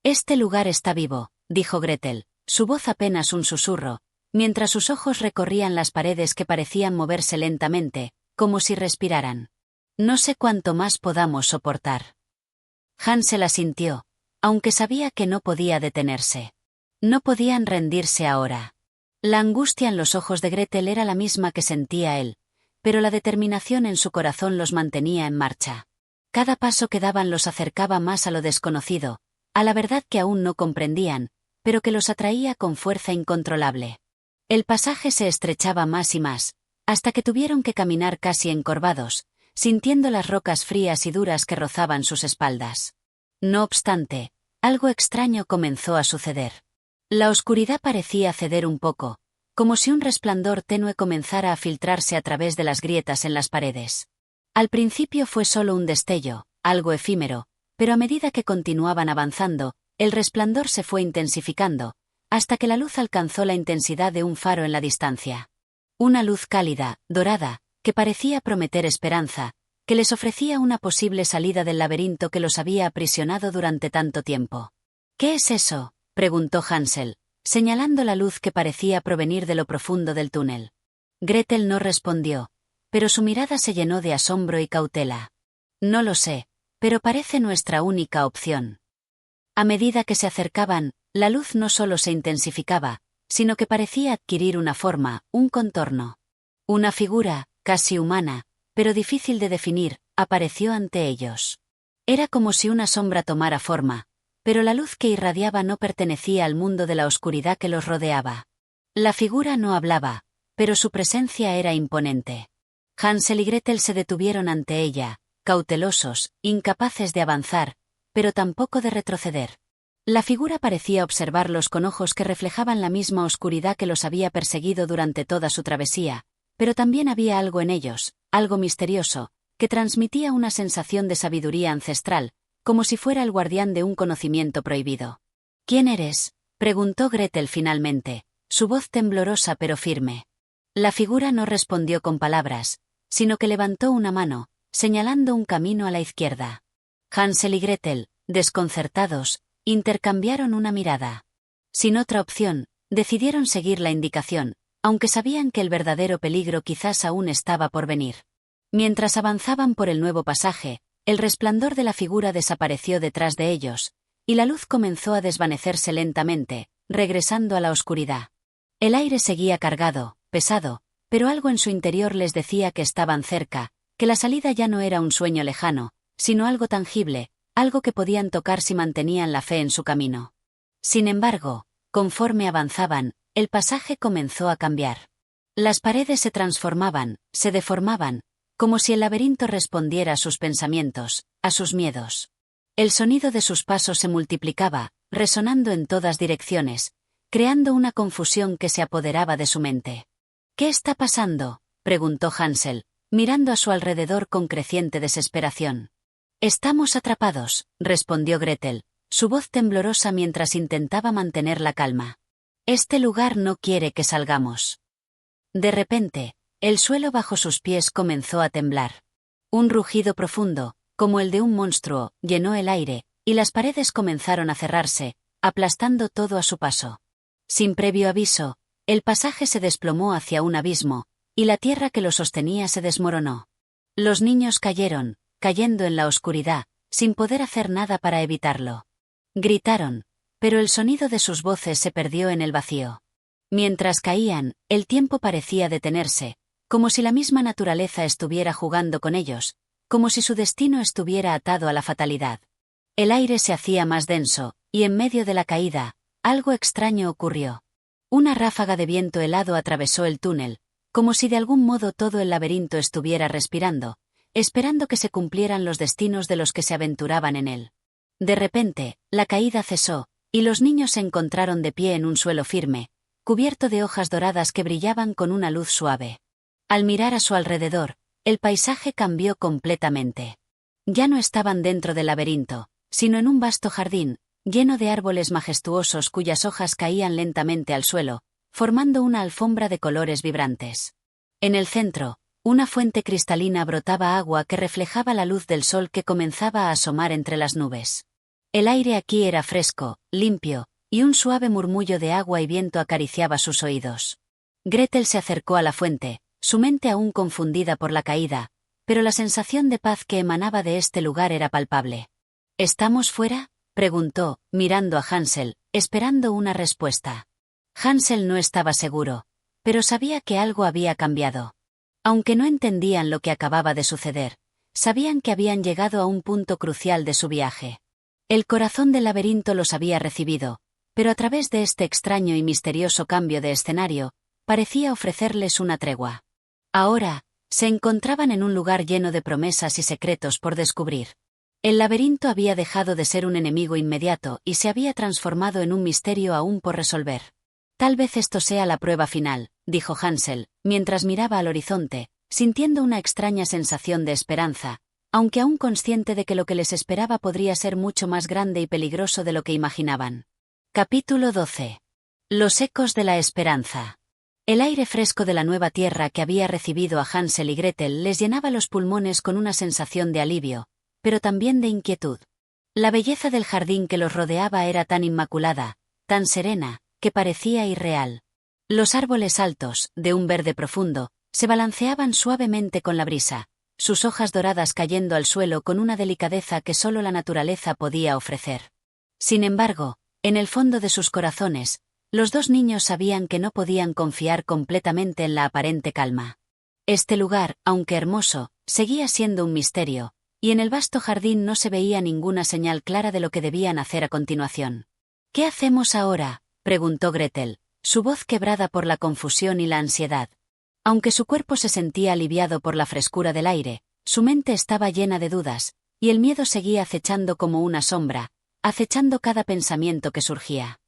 «Este lugar está vivo», dijo Gretel, su voz apenas un susurro, mientras sus ojos recorrían las paredes que parecían moverse lentamente, como si respiraran. «No sé cuánto más podamos soportar». Hansel asintió, aunque sabía que no podía detenerse. No podían rendirse ahora. La angustia en los ojos de Gretel era la misma que sentía él, pero la determinación en su corazón los mantenía en marcha. Cada paso que daban los acercaba más a lo desconocido, a la verdad que aún no comprendían, pero que los atraía con fuerza incontrolable. El pasaje se estrechaba más y más, hasta que tuvieron que caminar casi encorvados, sintiendo las rocas frías y duras que rozaban sus espaldas. No obstante, algo extraño comenzó a suceder. La oscuridad parecía ceder un poco, como si un resplandor tenue comenzara a filtrarse a través de las grietas en las paredes. Al principio fue solo un destello, algo efímero, pero a medida que continuaban avanzando, el resplandor se fue intensificando, hasta que la luz alcanzó la intensidad de un faro en la distancia. Una luz cálida, dorada, que parecía prometer esperanza, que les ofrecía una posible salida del laberinto que los había aprisionado durante tanto tiempo. «¿Qué es eso?», preguntó Hansel, señalando la luz que parecía provenir de lo profundo del túnel. Gretel no respondió, pero su mirada se llenó de asombro y cautela. «No lo sé, pero parece nuestra única opción». A medida que se acercaban, la luz no solo se intensificaba, sino que parecía adquirir una forma, un contorno. Una figura, casi humana, pero difícil de definir, apareció ante ellos. Era como si una sombra tomara forma, pero la luz que irradiaba no pertenecía al mundo de la oscuridad que los rodeaba. La figura no hablaba, pero su presencia era imponente. Hansel y Gretel se detuvieron ante ella, cautelosos, incapaces de avanzar, pero tampoco de retroceder. La figura parecía observarlos con ojos que reflejaban la misma oscuridad que los había perseguido durante toda su travesía, pero también había algo en ellos, algo misterioso, que transmitía una sensación de sabiduría ancestral, como si fuera el guardián de un conocimiento prohibido. «¿Quién eres?», preguntó Gretel finalmente, su voz temblorosa pero firme. La figura no respondió con palabras, sino que levantó una mano, señalando un camino a la izquierda. Hansel y Gretel, desconcertados, intercambiaron una mirada. Sin otra opción, decidieron seguir la indicación, aunque sabían que el verdadero peligro quizás aún estaba por venir. Mientras avanzaban por el nuevo pasaje, el resplandor de la figura desapareció detrás de ellos, y la luz comenzó a desvanecerse lentamente, regresando a la oscuridad. El aire seguía cargado, pesado, pero algo en su interior les decía que estaban cerca, que la salida ya no era un sueño lejano, sino algo tangible, algo que podían tocar si mantenían la fe en su camino. Sin embargo, conforme avanzaban, el pasaje comenzó a cambiar. Las paredes se transformaban, se deformaban, como si el laberinto respondiera a sus pensamientos, a sus miedos. El sonido de sus pasos se multiplicaba, resonando en todas direcciones, creando una confusión que se apoderaba de su mente. «¿Qué está pasando?», preguntó Hansel, mirando a su alrededor con creciente desesperación. «Estamos atrapados», respondió Gretel, su voz temblorosa mientras intentaba mantener la calma. «Este lugar no quiere que salgamos». De repente, el suelo bajo sus pies comenzó a temblar. Un rugido profundo, como el de un monstruo, llenó el aire, y las paredes comenzaron a cerrarse, aplastando todo a su paso. Sin previo aviso, el pasaje se desplomó hacia un abismo, y la tierra que lo sostenía se desmoronó. Los niños cayeron, cayendo en la oscuridad, sin poder hacer nada para evitarlo. Gritaron, pero el sonido de sus voces se perdió en el vacío. Mientras caían, el tiempo parecía detenerse, como si la misma naturaleza estuviera jugando con ellos, como si su destino estuviera atado a la fatalidad. El aire se hacía más denso, y en medio de la caída, algo extraño ocurrió. Una ráfaga de viento helado atravesó el túnel, como si de algún modo todo el laberinto estuviera respirando, esperando que se cumplieran los destinos de los que se aventuraban en él. De repente, la caída cesó, y los niños se encontraron de pie en un suelo firme, cubierto de hojas doradas que brillaban con una luz suave. Al mirar a su alrededor, el paisaje cambió completamente. Ya no estaban dentro del laberinto, sino en un vasto jardín, lleno de árboles majestuosos cuyas hojas caían lentamente al suelo, formando una alfombra de colores vibrantes. En el centro, una fuente cristalina brotaba agua que reflejaba la luz del sol que comenzaba a asomar entre las nubes. El aire aquí era fresco, limpio, y un suave murmullo de agua y viento acariciaba sus oídos. Gretel se acercó a la fuente, su mente aún confundida por la caída, pero la sensación de paz que emanaba de este lugar era palpable. «¿Estamos fuera?», preguntó, mirando a Hansel, esperando una respuesta. Hansel no estaba seguro, pero sabía que algo había cambiado. Aunque no entendían lo que acababa de suceder, sabían que habían llegado a un punto crucial de su viaje. El corazón del laberinto los había recibido, pero a través de este extraño y misterioso cambio de escenario, parecía ofrecerles una tregua. Ahora, se encontraban en un lugar lleno de promesas y secretos por descubrir. El laberinto había dejado de ser un enemigo inmediato y se había transformado en un misterio aún por resolver. «Tal vez esto sea la prueba final», dijo Hansel, mientras miraba al horizonte, sintiendo una extraña sensación de esperanza, aunque aún consciente de que lo que les esperaba podría ser mucho más grande y peligroso de lo que imaginaban. Capítulo 12. Los ecos de la esperanza. El aire fresco de la nueva tierra que había recibido a Hansel y Gretel les llenaba los pulmones con una sensación de alivio, pero también de inquietud. La belleza del jardín que los rodeaba era tan inmaculada, tan serena, que parecía irreal. Los árboles altos, de un verde profundo, se balanceaban suavemente con la brisa, sus hojas doradas cayendo al suelo con una delicadeza que solo la naturaleza podía ofrecer. Sin embargo, en el fondo de sus corazones, los dos niños sabían que no podían confiar completamente en la aparente calma. Este lugar, aunque hermoso, seguía siendo un misterio, y en el vasto jardín no se veía ninguna señal clara de lo que debían hacer a continuación. «¿Qué hacemos ahora?», preguntó Gretel, su voz quebrada por la confusión y la ansiedad. Aunque su cuerpo se sentía aliviado por la frescura del aire, su mente estaba llena de dudas, y el miedo seguía acechando como una sombra, acechando cada pensamiento que surgía.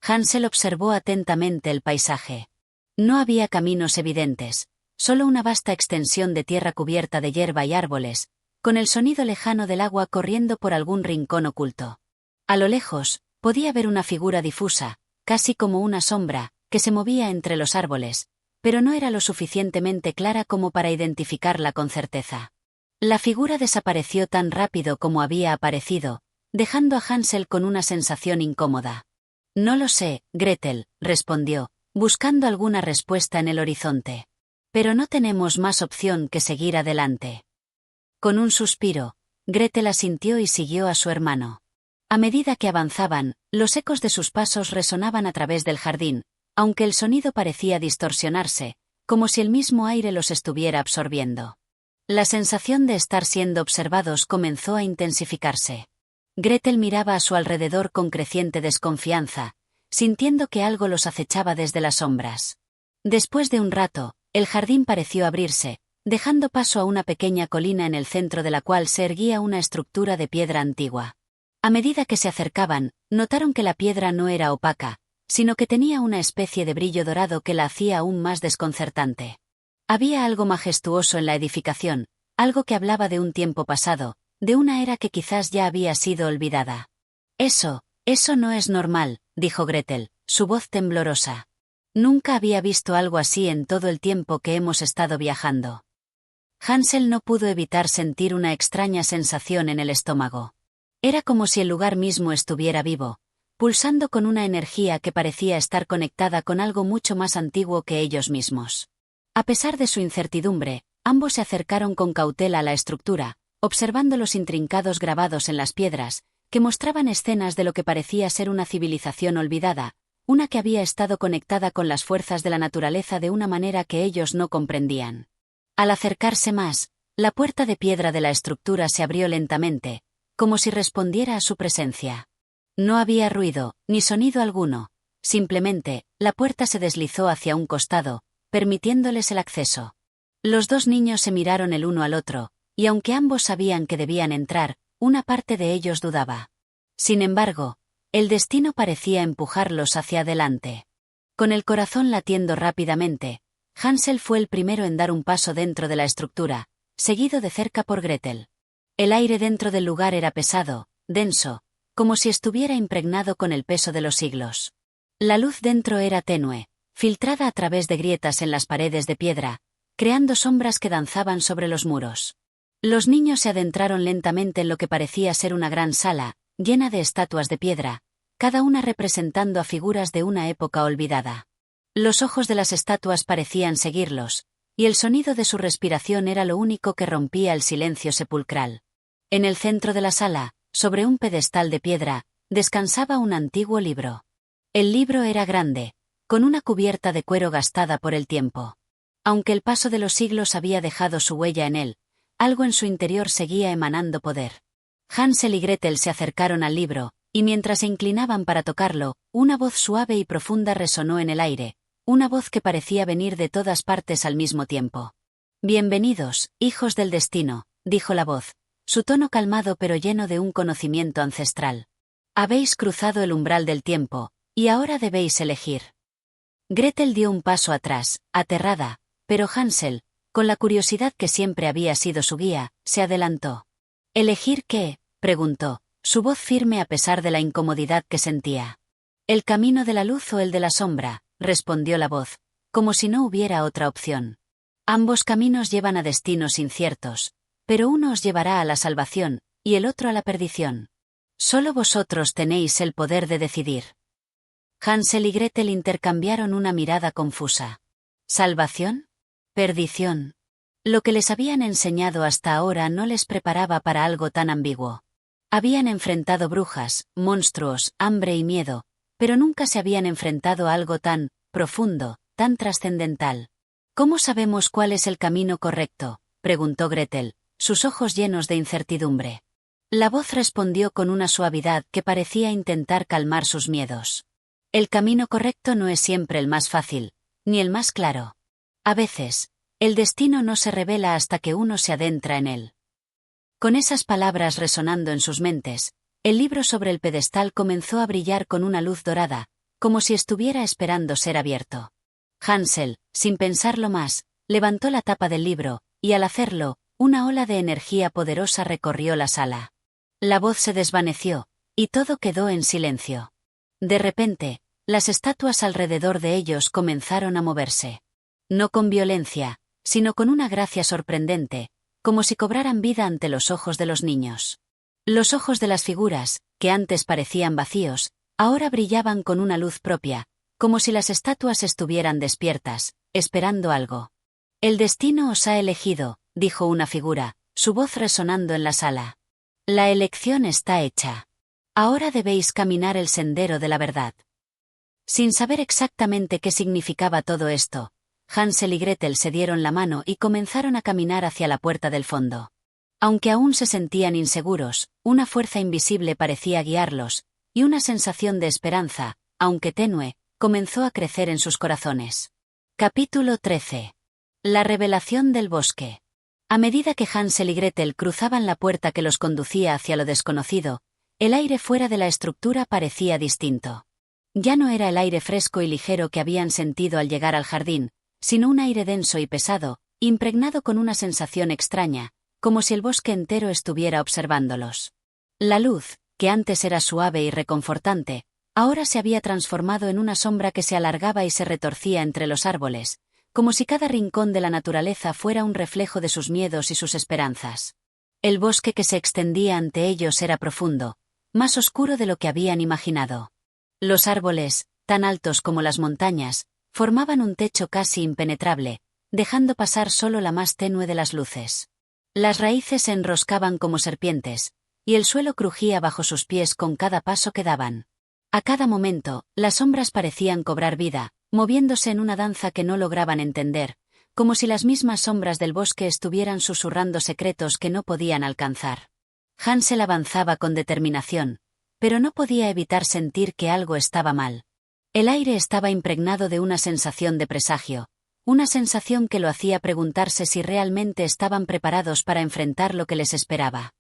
Hansel observó atentamente el paisaje. No había caminos evidentes, solo una vasta extensión de tierra cubierta de hierba y árboles, con el sonido lejano del agua corriendo por algún rincón oculto. A lo lejos, podía ver una figura difusa, casi como una sombra, que se movía entre los árboles, pero no era lo suficientemente clara como para identificarla con certeza. La figura desapareció tan rápido como había aparecido, dejando a Hansel con una sensación incómoda. «No lo sé», Gretel, respondió, buscando alguna respuesta en el horizonte. «Pero no tenemos más opción que seguir adelante». Con un suspiro, Gretel asintió y siguió a su hermano. A medida que avanzaban, los ecos de sus pasos resonaban a través del jardín, aunque el sonido parecía distorsionarse, como si el mismo aire los estuviera absorbiendo. La sensación de estar siendo observados comenzó a intensificarse. Gretel miraba a su alrededor con creciente desconfianza, sintiendo que algo los acechaba desde las sombras. Después de un rato, el jardín pareció abrirse, dejando paso a una pequeña colina en el centro de la cual se erguía una estructura de piedra antigua. A medida que se acercaban, notaron que la piedra no era opaca, sino que tenía una especie de brillo dorado que la hacía aún más desconcertante. Había algo majestuoso en la edificación, algo que hablaba de un tiempo pasado, de una era que quizás ya había sido olvidada. Eso no es normal, dijo Gretel, su voz temblorosa. Nunca había visto algo así en todo el tiempo que hemos estado viajando. Hansel no pudo evitar sentir una extraña sensación en el estómago. Era como si el lugar mismo estuviera vivo, pulsando con una energía que parecía estar conectada con algo mucho más antiguo que ellos mismos. A pesar de su incertidumbre, ambos se acercaron con cautela a la estructura, observando los intrincados grabados en las piedras, que mostraban escenas de lo que parecía ser una civilización olvidada, una que había estado conectada con las fuerzas de la naturaleza de una manera que ellos no comprendían. Al acercarse más, la puerta de piedra de la estructura se abrió lentamente, como si respondiera a su presencia. No había ruido, ni sonido alguno, simplemente, la puerta se deslizó hacia un costado, permitiéndoles el acceso. Los dos niños se miraron el uno al otro, y aunque ambos sabían que debían entrar, una parte de ellos dudaba. Sin embargo, el destino parecía empujarlos hacia adelante. Con el corazón latiendo rápidamente, Hansel fue el primero en dar un paso dentro de la estructura, seguido de cerca por Gretel. El aire dentro del lugar era pesado, denso, como si estuviera impregnado con el peso de los siglos. La luz dentro era tenue, filtrada a través de grietas en las paredes de piedra, creando sombras que danzaban sobre los muros. Los niños se adentraron lentamente en lo que parecía ser una gran sala, llena de estatuas de piedra, cada una representando a figuras de una época olvidada. Los ojos de las estatuas parecían seguirlos, y el sonido de su respiración era lo único que rompía el silencio sepulcral. En el centro de la sala, sobre un pedestal de piedra, descansaba un antiguo libro. El libro era grande, con una cubierta de cuero gastada por el tiempo. Aunque el paso de los siglos había dejado su huella en él, algo en su interior seguía emanando poder. Hansel y Gretel se acercaron al libro, y mientras se inclinaban para tocarlo, una voz suave y profunda resonó en el aire, una voz que parecía venir de todas partes al mismo tiempo. «Bienvenidos, hijos del destino», dijo la voz, su tono calmado pero lleno de un conocimiento ancestral. «Habéis cruzado el umbral del tiempo, y ahora debéis elegir». Gretel dio un paso atrás, aterrada, pero Hansel, con la curiosidad que siempre había sido su guía, se adelantó. «¿Elegir qué?», preguntó, su voz firme a pesar de la incomodidad que sentía. «¿El camino de la luz o el de la sombra?», respondió la voz, como si no hubiera otra opción. «Ambos caminos llevan a destinos inciertos, pero uno os llevará a la salvación, y el otro a la perdición. Solo vosotros tenéis el poder de decidir». Hansel y Gretel intercambiaron una mirada confusa. ¿Salvación? ¿Perdición? Lo que les habían enseñado hasta ahora no les preparaba para algo tan ambiguo. Habían enfrentado brujas, monstruos, hambre y miedo, pero nunca se habían enfrentado a algo tan profundo, tan trascendental. «¿Cómo sabemos cuál es el camino correcto?», preguntó Gretel, sus ojos llenos de incertidumbre. La voz respondió con una suavidad que parecía intentar calmar sus miedos. «El camino correcto no es siempre el más fácil, ni el más claro. A veces, el destino no se revela hasta que uno se adentra en él». Con esas palabras resonando en sus mentes, el libro sobre el pedestal comenzó a brillar con una luz dorada, como si estuviera esperando ser abierto. Hansel, sin pensarlo más, levantó la tapa del libro, y al hacerlo, una ola de energía poderosa recorrió la sala. La voz se desvaneció, y todo quedó en silencio. De repente, las estatuas alrededor de ellos comenzaron a moverse. No con violencia, sino con una gracia sorprendente, como si cobraran vida ante los ojos de los niños. Los ojos de las figuras, que antes parecían vacíos, ahora brillaban con una luz propia, como si las estatuas estuvieran despiertas, esperando algo. «El destino os ha elegido», dijo una figura, su voz resonando en la sala. «La elección está hecha». Ahora debéis caminar el sendero de la verdad. Sin saber exactamente qué significaba todo esto, Hansel y Gretel se dieron la mano y comenzaron a caminar hacia la puerta del fondo. Aunque aún se sentían inseguros, una fuerza invisible parecía guiarlos, y una sensación de esperanza, aunque tenue, comenzó a crecer en sus corazones. Capítulo 13. La revelación del bosque. A medida que Hansel y Gretel cruzaban la puerta que los conducía hacia lo desconocido, el aire fuera de la estructura parecía distinto. Ya no era el aire fresco y ligero que habían sentido al llegar al jardín, sino un aire denso y pesado, impregnado con una sensación extraña, como si el bosque entero estuviera observándolos. La luz, que antes era suave y reconfortante, ahora se había transformado en una sombra que se alargaba y se retorcía entre los árboles, como si cada rincón de la naturaleza fuera un reflejo de sus miedos y sus esperanzas. El bosque que se extendía ante ellos era profundo, más oscuro de lo que habían imaginado. Los árboles, tan altos como las montañas, formaban un techo casi impenetrable, dejando pasar solo la más tenue de las luces. Las raíces se enroscaban como serpientes, y el suelo crujía bajo sus pies con cada paso que daban. A cada momento, las sombras parecían cobrar vida, moviéndose en una danza que no lograban entender, como si las mismas sombras del bosque estuvieran susurrando secretos que no podían alcanzar. Hansel avanzaba con determinación, pero no podía evitar sentir que algo estaba mal. El aire estaba impregnado de una sensación de presagio, una sensación que lo hacía preguntarse si realmente estaban preparados para enfrentar lo que les esperaba.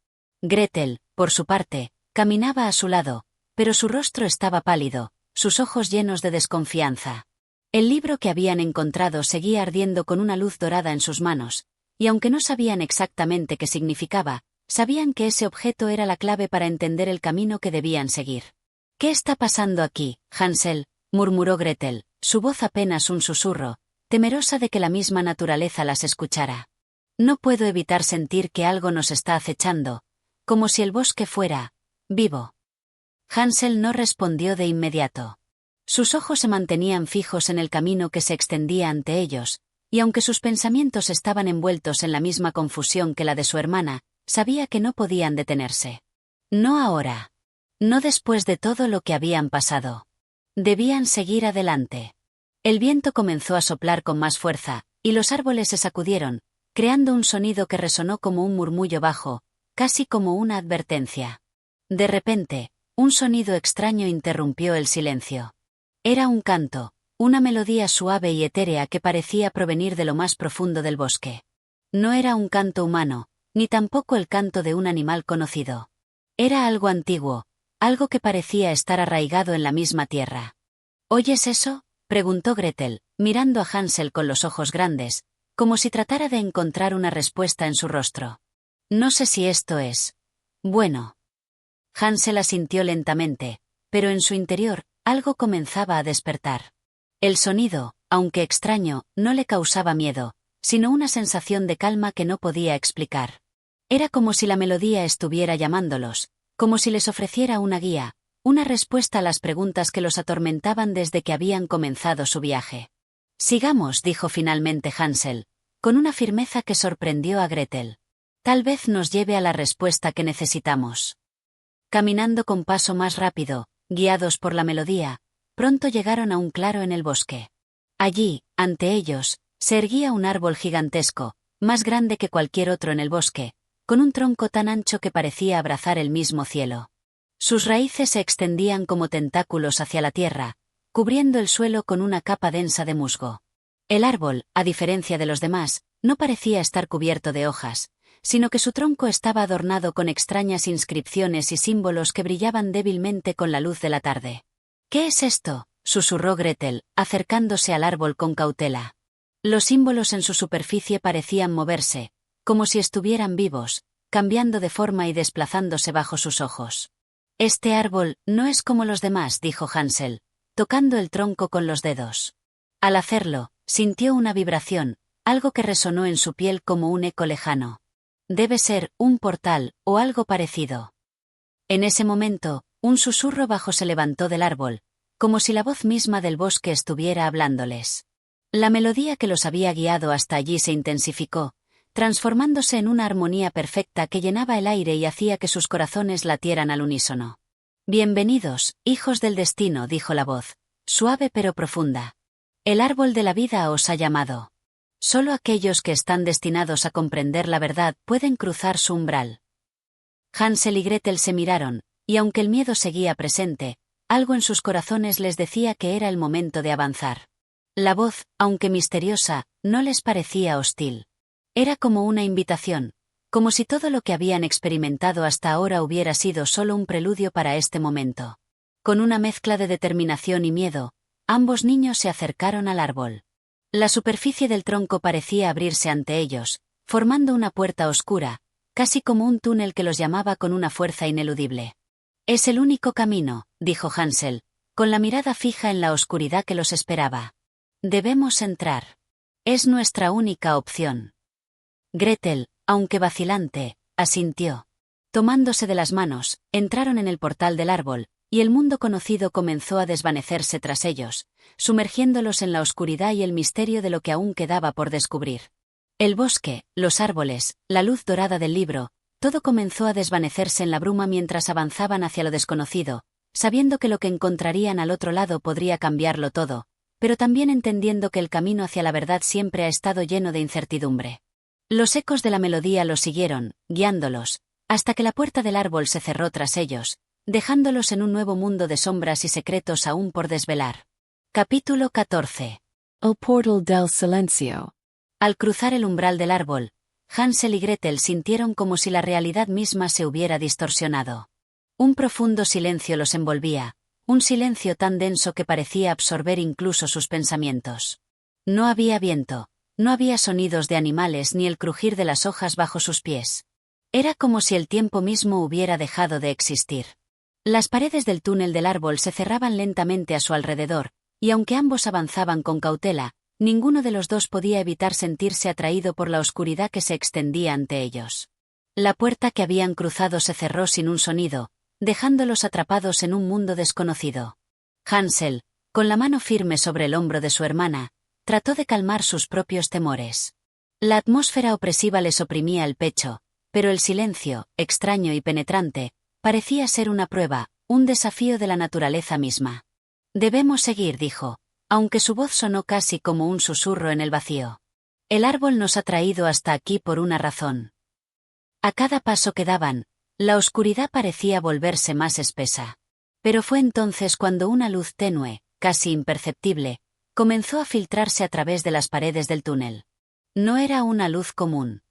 Gretel, por su parte, caminaba a su lado, pero su rostro estaba pálido, sus ojos llenos de desconfianza. El libro que habían encontrado seguía ardiendo con una luz dorada en sus manos, y aunque no sabían exactamente qué significaba, sabían que ese objeto era la clave para entender el camino que debían seguir. «¿Qué está pasando aquí, Hansel?», murmuró Gretel, su voz apenas un susurro, temerosa de que la misma naturaleza las escuchara. «No puedo evitar sentir que algo nos está acechando, como si el bosque fuera vivo». Hansel no respondió de inmediato. Sus ojos se mantenían fijos en el camino que se extendía ante ellos, y aunque sus pensamientos estaban envueltos en la misma confusión que la de su hermana, sabía que no podían detenerse. No ahora. No después de todo lo que habían pasado. Debían seguir adelante. El viento comenzó a soplar con más fuerza, y los árboles se sacudieron, creando un sonido que resonó como un murmullo bajo, casi como una advertencia. De repente, un sonido extraño interrumpió el silencio. Era un canto, una melodía suave y etérea que parecía provenir de lo más profundo del bosque. No era un canto humano, ni tampoco el canto de un animal conocido. Era algo antiguo, algo que parecía estar arraigado en la misma tierra. ¿Oyes eso?, preguntó Gretel, mirando a Hansel con los ojos grandes, como si tratara de encontrar una respuesta en su rostro. «No sé si esto es bueno». Hansel asintió lentamente, pero en su interior, algo comenzaba a despertar. El sonido, aunque extraño, no le causaba miedo, sino una sensación de calma que no podía explicar. Era como si la melodía estuviera llamándolos, como si les ofreciera una guía, una respuesta a las preguntas que los atormentaban desde que habían comenzado su viaje. «Sigamos», dijo finalmente Hansel, con una firmeza que sorprendió a Gretel. «Tal vez nos lleve a la respuesta que necesitamos». Caminando con paso más rápido, guiados por la melodía, pronto llegaron a un claro en el bosque. Allí, ante ellos, se erguía un árbol gigantesco, más grande que cualquier otro en el bosque, con un tronco tan ancho que parecía abrazar el mismo cielo. Sus raíces se extendían como tentáculos hacia la tierra, cubriendo el suelo con una capa densa de musgo. El árbol, a diferencia de los demás, no parecía estar cubierto de hojas, sino que su tronco estaba adornado con extrañas inscripciones y símbolos que brillaban débilmente con la luz de la tarde. «¿Qué es esto?», susurró Gretel, acercándose al árbol con cautela. Los símbolos en su superficie parecían moverse, como si estuvieran vivos, cambiando de forma y desplazándose bajo sus ojos. «Este árbol no es como los demás», dijo Hansel, tocando el tronco con los dedos. Al hacerlo, sintió una vibración, algo que resonó en su piel como un eco lejano. «Debe ser un portal, o algo parecido». En ese momento, un susurro bajo se levantó del árbol, como si la voz misma del bosque estuviera hablándoles. La melodía que los había guiado hasta allí se intensificó, transformándose en una armonía perfecta que llenaba el aire y hacía que sus corazones latieran al unísono. Bienvenidos, hijos del destino, dijo la voz, suave pero profunda. El árbol de la vida os ha llamado. Solo aquellos que están destinados a comprender la verdad pueden cruzar su umbral. Hansel y Gretel se miraron, y aunque el miedo seguía presente, algo en sus corazones les decía que era el momento de avanzar. La voz, aunque misteriosa, no les parecía hostil. Era como una invitación, como si todo lo que habían experimentado hasta ahora hubiera sido solo un preludio para este momento. Con una mezcla de determinación y miedo, ambos niños se acercaron al árbol. La superficie del tronco parecía abrirse ante ellos, formando una puerta oscura, casi como un túnel que los llamaba con una fuerza ineludible. Es el único camino, dijo Hansel, con la mirada fija en la oscuridad que los esperaba. Debemos entrar. Es nuestra única opción. Gretel, aunque vacilante, asintió. Tomándose de las manos, entraron en el portal del árbol, y el mundo conocido comenzó a desvanecerse tras ellos, sumergiéndolos en la oscuridad y el misterio de lo que aún quedaba por descubrir. El bosque, los árboles, la luz dorada del libro, todo comenzó a desvanecerse en la bruma mientras avanzaban hacia lo desconocido, sabiendo que lo que encontrarían al otro lado podría cambiarlo todo, pero también entendiendo que el camino hacia la verdad siempre ha estado lleno de incertidumbre. Los ecos de la melodía los siguieron, guiándolos, hasta que la puerta del árbol se cerró tras ellos, dejándolos en un nuevo mundo de sombras y secretos aún por desvelar. Capítulo 14. El portal del silencio. Al cruzar el umbral del árbol, Hansel y Gretel sintieron como si la realidad misma se hubiera distorsionado. Un profundo silencio los envolvía, un silencio tan denso que parecía absorber incluso sus pensamientos. No había viento, no había sonidos de animales ni el crujir de las hojas bajo sus pies. Era como si el tiempo mismo hubiera dejado de existir. Las paredes del túnel del árbol se cerraban lentamente a su alrededor, y aunque ambos avanzaban con cautela, ninguno de los dos podía evitar sentirse atraído por la oscuridad que se extendía ante ellos. La puerta que habían cruzado se cerró sin un sonido, dejándolos atrapados en un mundo desconocido. Hansel, con la mano firme sobre el hombro de su hermana, trató de calmar sus propios temores. La atmósfera opresiva les oprimía el pecho, pero el silencio, extraño y penetrante, parecía ser una prueba, un desafío de la naturaleza misma. Debemos seguir, dijo, aunque su voz sonó casi como un susurro en el vacío. El árbol nos ha traído hasta aquí por una razón. A cada paso que daban, la oscuridad parecía volverse más espesa. Pero fue entonces cuando una luz tenue, casi imperceptible, comenzó a filtrarse a través de las paredes del túnel. No era una luz común.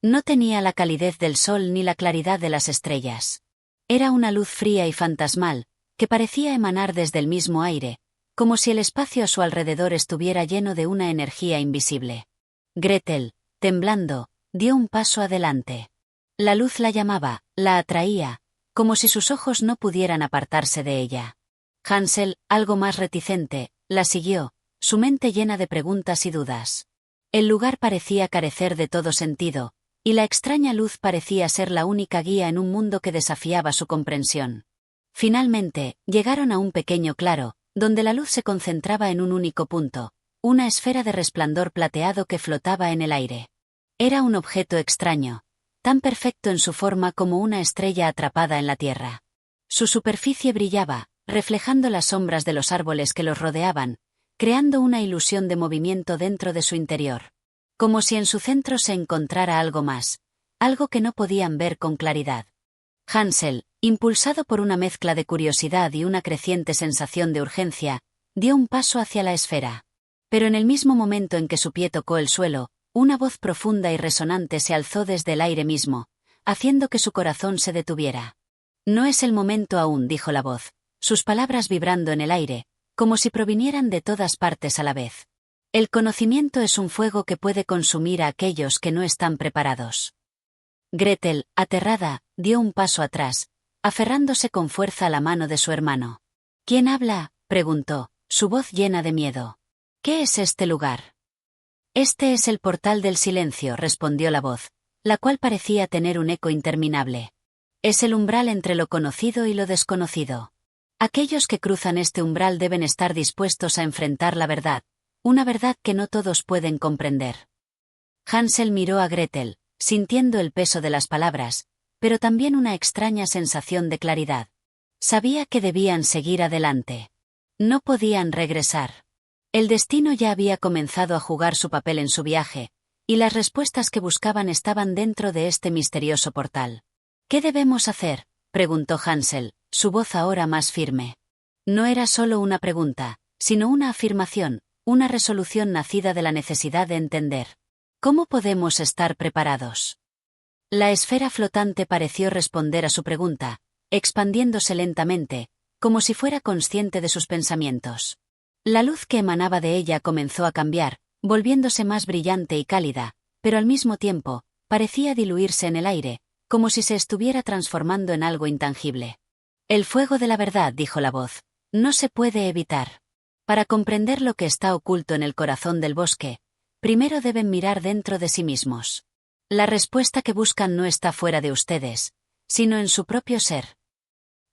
No tenía la calidez del sol ni la claridad de las estrellas. Era una luz fría y fantasmal, que parecía emanar desde el mismo aire, como si el espacio a su alrededor estuviera lleno de una energía invisible. Gretel, temblando, dio un paso adelante. La luz la llamaba, la atraía, como si sus ojos no pudieran apartarse de ella. Hansel, algo más reticente, la siguió, su mente llena de preguntas y dudas. El lugar parecía carecer de todo sentido, y la extraña luz parecía ser la única guía en un mundo que desafiaba su comprensión. Finalmente, llegaron a un pequeño claro, donde la luz se concentraba en un único punto, una esfera de resplandor plateado que flotaba en el aire. Era un objeto extraño, tan perfecto en su forma como una estrella atrapada en la tierra. Su superficie brillaba, reflejando las sombras de los árboles que los rodeaban, creando una ilusión de movimiento dentro de su interior. Como si en su centro se encontrara algo más, algo que no podían ver con claridad. Hansel, impulsado por una mezcla de curiosidad y una creciente sensación de urgencia, dio un paso hacia la esfera. Pero en el mismo momento en que su pie tocó el suelo, una voz profunda y resonante se alzó desde el aire mismo, haciendo que su corazón se detuviera. No es el momento aún, dijo la voz, sus palabras vibrando en el aire, como si provinieran de todas partes a la vez. El conocimiento es un fuego que puede consumir a aquellos que no están preparados. Gretel, aterrada, dio un paso atrás, aferrándose con fuerza a la mano de su hermano. ¿Quién habla?, preguntó, su voz llena de miedo. ¿Qué es este lugar? Este es el portal del silencio, respondió la voz, la cual parecía tener un eco interminable. Es el umbral entre lo conocido y lo desconocido. Aquellos que cruzan este umbral deben estar dispuestos a enfrentar la verdad, una verdad que no todos pueden comprender. Hansel miró a Gretel, sintiendo el peso de las palabras, pero también una extraña sensación de claridad. Sabía que debían seguir adelante. No podían regresar. El destino ya había comenzado a jugar su papel en su viaje, y las respuestas que buscaban estaban dentro de este misterioso portal. ¿Qué debemos hacer?, preguntó Hansel, su voz ahora más firme. No era solo una pregunta, sino una afirmación, una resolución nacida de la necesidad de entender. ¿Cómo podemos estar preparados? La esfera flotante pareció responder a su pregunta, expandiéndose lentamente, como si fuera consciente de sus pensamientos. La luz que emanaba de ella comenzó a cambiar, volviéndose más brillante y cálida, pero al mismo tiempo, parecía diluirse en el aire, como si se estuviera transformando en algo intangible. El fuego de la verdad, dijo la voz, no se puede evitar. Para comprender lo que está oculto en el corazón del bosque, primero deben mirar dentro de sí mismos. La respuesta que buscan no está fuera de ustedes, sino en su propio ser.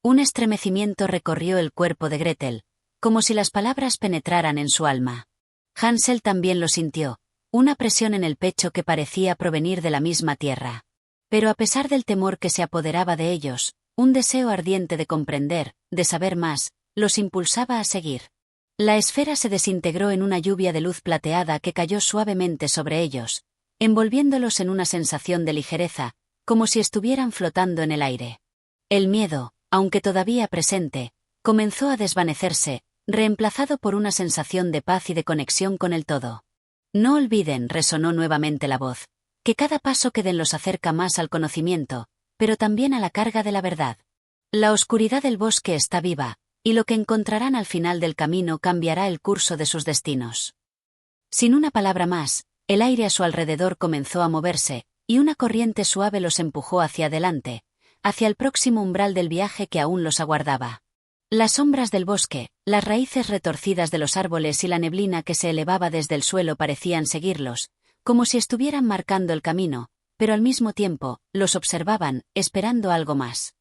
Un estremecimiento recorrió el cuerpo de Gretel, como si las palabras penetraran en su alma. Hansel también lo sintió, una presión en el pecho que parecía provenir de la misma tierra. Pero a pesar del temor que se apoderaba de ellos, un deseo ardiente de comprender, de saber más, los impulsaba a seguir. La esfera se desintegró en una lluvia de luz plateada que cayó suavemente sobre ellos, envolviéndolos en una sensación de ligereza, como si estuvieran flotando en el aire. El miedo, aunque todavía presente, comenzó a desvanecerse, reemplazado por una sensación de paz y de conexión con el todo. No olviden, resonó nuevamente la voz, que cada paso que den los acerca más al conocimiento, pero también a la carga de la verdad. La oscuridad del bosque está viva, y lo que encontrarán al final del camino cambiará el curso de sus destinos. Sin una palabra más, el aire a su alrededor comenzó a moverse, y una corriente suave los empujó hacia adelante, hacia el próximo umbral del viaje que aún los aguardaba. Las sombras del bosque, las raíces retorcidas de los árboles y la neblina que se elevaba desde el suelo parecían seguirlos, como si estuvieran marcando el camino, pero al mismo tiempo, los observaban, esperando algo más.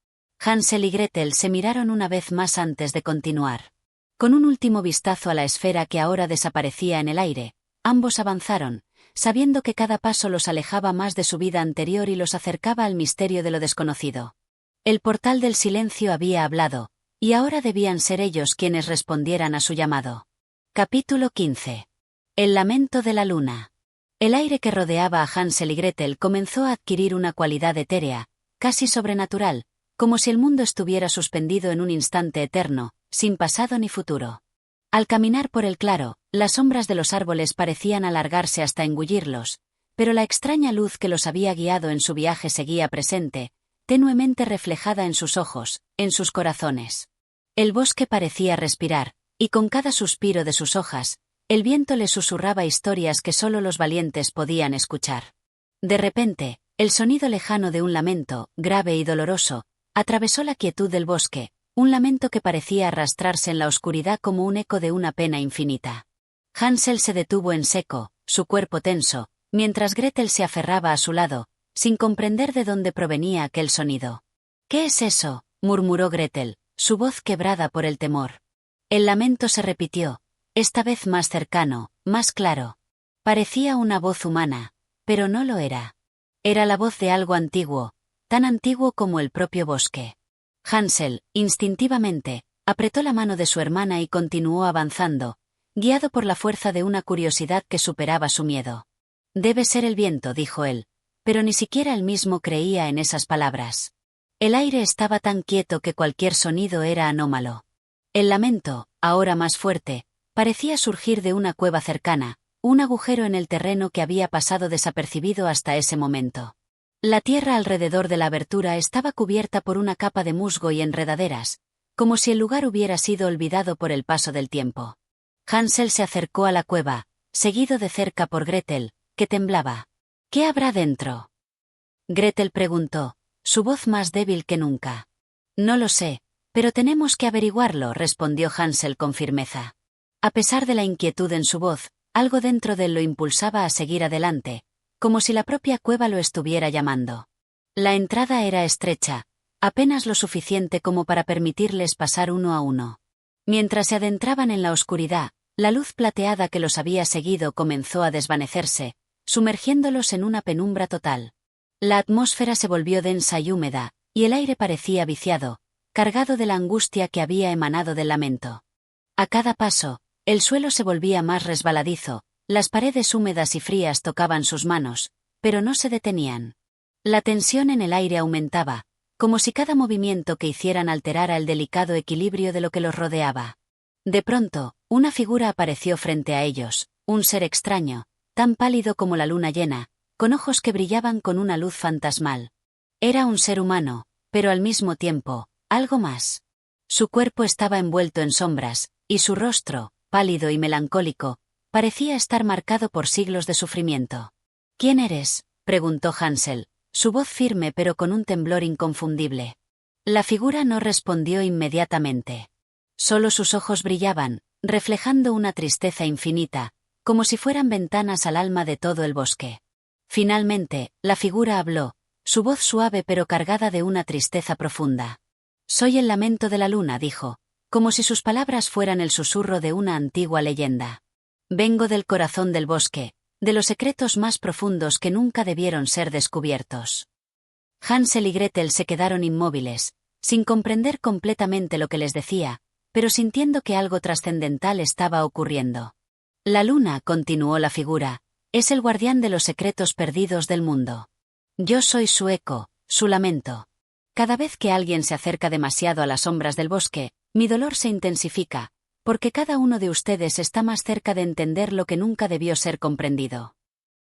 Hansel y Gretel se miraron una vez más antes de continuar. Con un último vistazo a la esfera que ahora desaparecía en el aire, ambos avanzaron, sabiendo que cada paso los alejaba más de su vida anterior y los acercaba al misterio de lo desconocido. El portal del silencio había hablado, y ahora debían ser ellos quienes respondieran a su llamado. Capítulo 15. El lamento de la luna. El aire que rodeaba a Hansel y Gretel comenzó a adquirir una cualidad etérea, casi sobrenatural, como si el mundo estuviera suspendido en un instante eterno, sin pasado ni futuro. Al caminar por el claro, las sombras de los árboles parecían alargarse hasta engullirlos, pero la extraña luz que los había guiado en su viaje seguía presente, tenuemente reflejada en sus ojos, en sus corazones. El bosque parecía respirar, y con cada suspiro de sus hojas, el viento les susurraba historias que solo los valientes podían escuchar. De repente, el sonido lejano de un lamento, grave y doloroso, atravesó la quietud del bosque, un lamento que parecía arrastrarse en la oscuridad como un eco de una pena infinita. Hansel se detuvo en seco, su cuerpo tenso, mientras Gretel se aferraba a su lado, sin comprender de dónde provenía aquel sonido. «¿Qué es eso?», murmuró Gretel, su voz quebrada por el temor. El lamento se repitió, esta vez más cercano, más claro. Parecía una voz humana, pero no lo era. Era la voz de algo antiguo, tan antiguo como el propio bosque. Hansel, instintivamente, apretó la mano de su hermana y continuó avanzando, guiado por la fuerza de una curiosidad que superaba su miedo. «Debe ser el viento», dijo él, pero ni siquiera él mismo creía en esas palabras. El aire estaba tan quieto que cualquier sonido era anómalo. El lamento, ahora más fuerte, parecía surgir de una cueva cercana, un agujero en el terreno que había pasado desapercibido hasta ese momento. La tierra alrededor de la abertura estaba cubierta por una capa de musgo y enredaderas, como si el lugar hubiera sido olvidado por el paso del tiempo. Hansel se acercó a la cueva, seguido de cerca por Gretel, que temblaba. «¿Qué habrá dentro?», Gretel preguntó, su voz más débil que nunca. «No lo sé, pero tenemos que averiguarlo», respondió Hansel con firmeza. A pesar de la inquietud en su voz, algo dentro de él lo impulsaba a seguir adelante, como si la propia cueva lo estuviera llamando. La entrada era estrecha, apenas lo suficiente como para permitirles pasar uno a uno. Mientras se adentraban en la oscuridad, la luz plateada que los había seguido comenzó a desvanecerse, sumergiéndolos en una penumbra total. La atmósfera se volvió densa y húmeda, y el aire parecía viciado, cargado de la angustia que había emanado del lamento. A cada paso, el suelo se volvía más resbaladizo, las paredes húmedas y frías tocaban sus manos, pero no se detenían. La tensión en el aire aumentaba, como si cada movimiento que hicieran alterara el delicado equilibrio de lo que los rodeaba. De pronto, una figura apareció frente a ellos, un ser extraño, tan pálido como la luna llena, con ojos que brillaban con una luz fantasmal. Era un ser humano, pero al mismo tiempo, algo más. Su cuerpo estaba envuelto en sombras, y su rostro, pálido y melancólico, parecía estar marcado por siglos de sufrimiento. ¿Quién eres?, preguntó Hansel, su voz firme pero con un temblor inconfundible. La figura no respondió inmediatamente. Solo sus ojos brillaban, reflejando una tristeza infinita, como si fueran ventanas al alma de todo el bosque. Finalmente, la figura habló, su voz suave pero cargada de una tristeza profunda. «Soy el lamento de la luna», dijo, como si sus palabras fueran el susurro de una antigua leyenda. «Vengo del corazón del bosque, de los secretos más profundos que nunca debieron ser descubiertos». Hansel y Gretel se quedaron inmóviles, sin comprender completamente lo que les decía, pero sintiendo que algo trascendental estaba ocurriendo. «La luna», continuó la figura, «es el guardián de los secretos perdidos del mundo. Yo soy su eco, su lamento. Cada vez que alguien se acerca demasiado a las sombras del bosque, mi dolor se intensifica, porque cada uno de ustedes está más cerca de entender lo que nunca debió ser comprendido».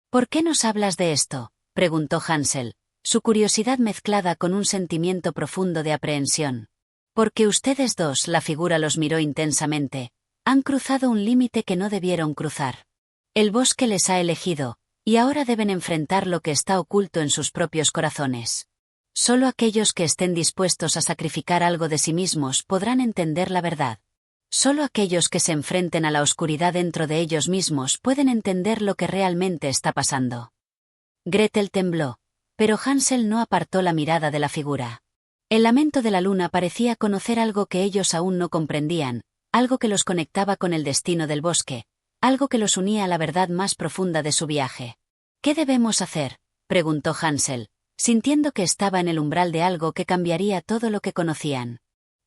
«¿Por qué nos hablas de esto?», preguntó Hansel, su curiosidad mezclada con un sentimiento profundo de aprehensión. «Porque ustedes dos», la figura los miró intensamente, «han cruzado un límite que no debieron cruzar. El bosque les ha elegido, y ahora deben enfrentar lo que está oculto en sus propios corazones. Solo aquellos que estén dispuestos a sacrificar algo de sí mismos podrán entender la verdad. Solo aquellos que se enfrenten a la oscuridad dentro de ellos mismos pueden entender lo que realmente está pasando». Gretel tembló, pero Hansel no apartó la mirada de la figura. El lamento de la luna parecía conocer algo que ellos aún no comprendían, algo que los conectaba con el destino del bosque, algo que los unía a la verdad más profunda de su viaje. «¿Qué debemos hacer?», preguntó Hansel, sintiendo que estaba en el umbral de algo que cambiaría todo lo que conocían.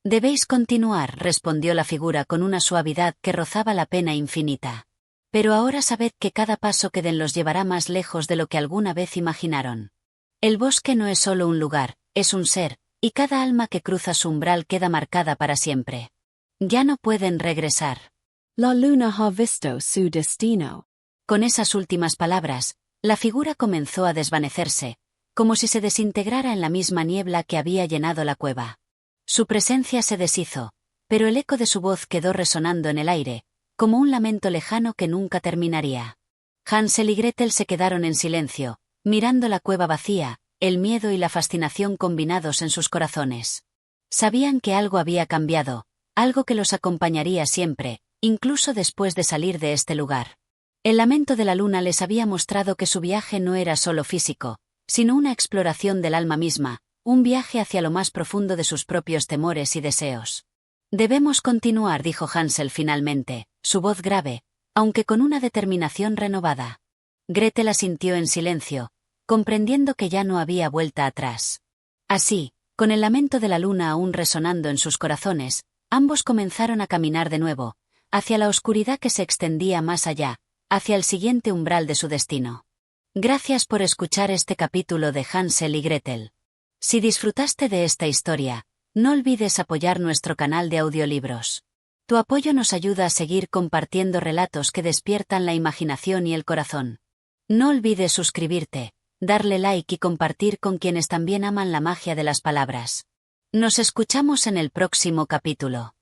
«Debéis continuar», respondió la figura con una suavidad que rozaba la pena infinita. «Pero ahora sabed que cada paso que den los llevará más lejos de lo que alguna vez imaginaron. El bosque no es solo un lugar, es un ser, y cada alma que cruza su umbral queda marcada para siempre. Ya no pueden regresar». La luna ha visto su destino. Con esas últimas palabras, la figura comenzó a desvanecerse, como si se desintegrara en la misma niebla que había llenado la cueva. Su presencia se deshizo, pero el eco de su voz quedó resonando en el aire, como un lamento lejano que nunca terminaría. Hansel y Gretel se quedaron en silencio, mirando la cueva vacía, el miedo y la fascinación combinados en sus corazones. Sabían que algo había cambiado, algo que los acompañaría siempre, incluso después de salir de este lugar. El lamento de la luna les había mostrado que su viaje no era solo físico, sino una exploración del alma misma, un viaje hacia lo más profundo de sus propios temores y deseos. «Debemos continuar», dijo Hansel finalmente, su voz grave, aunque con una determinación renovada. Gretel asintió en silencio, comprendiendo que ya no había vuelta atrás. Así, con el lamento de la luna aún resonando en sus corazones, ambos comenzaron a caminar de nuevo, hacia la oscuridad que se extendía más allá, hacia el siguiente umbral de su destino. Gracias por escuchar este capítulo de Hansel y Gretel. Si disfrutaste de esta historia, no olvides apoyar nuestro canal de audiolibros. Tu apoyo nos ayuda a seguir compartiendo relatos que despiertan la imaginación y el corazón. No olvides suscribirte, darle like y compartir con quienes también aman la magia de las palabras. Nos escuchamos en el próximo capítulo.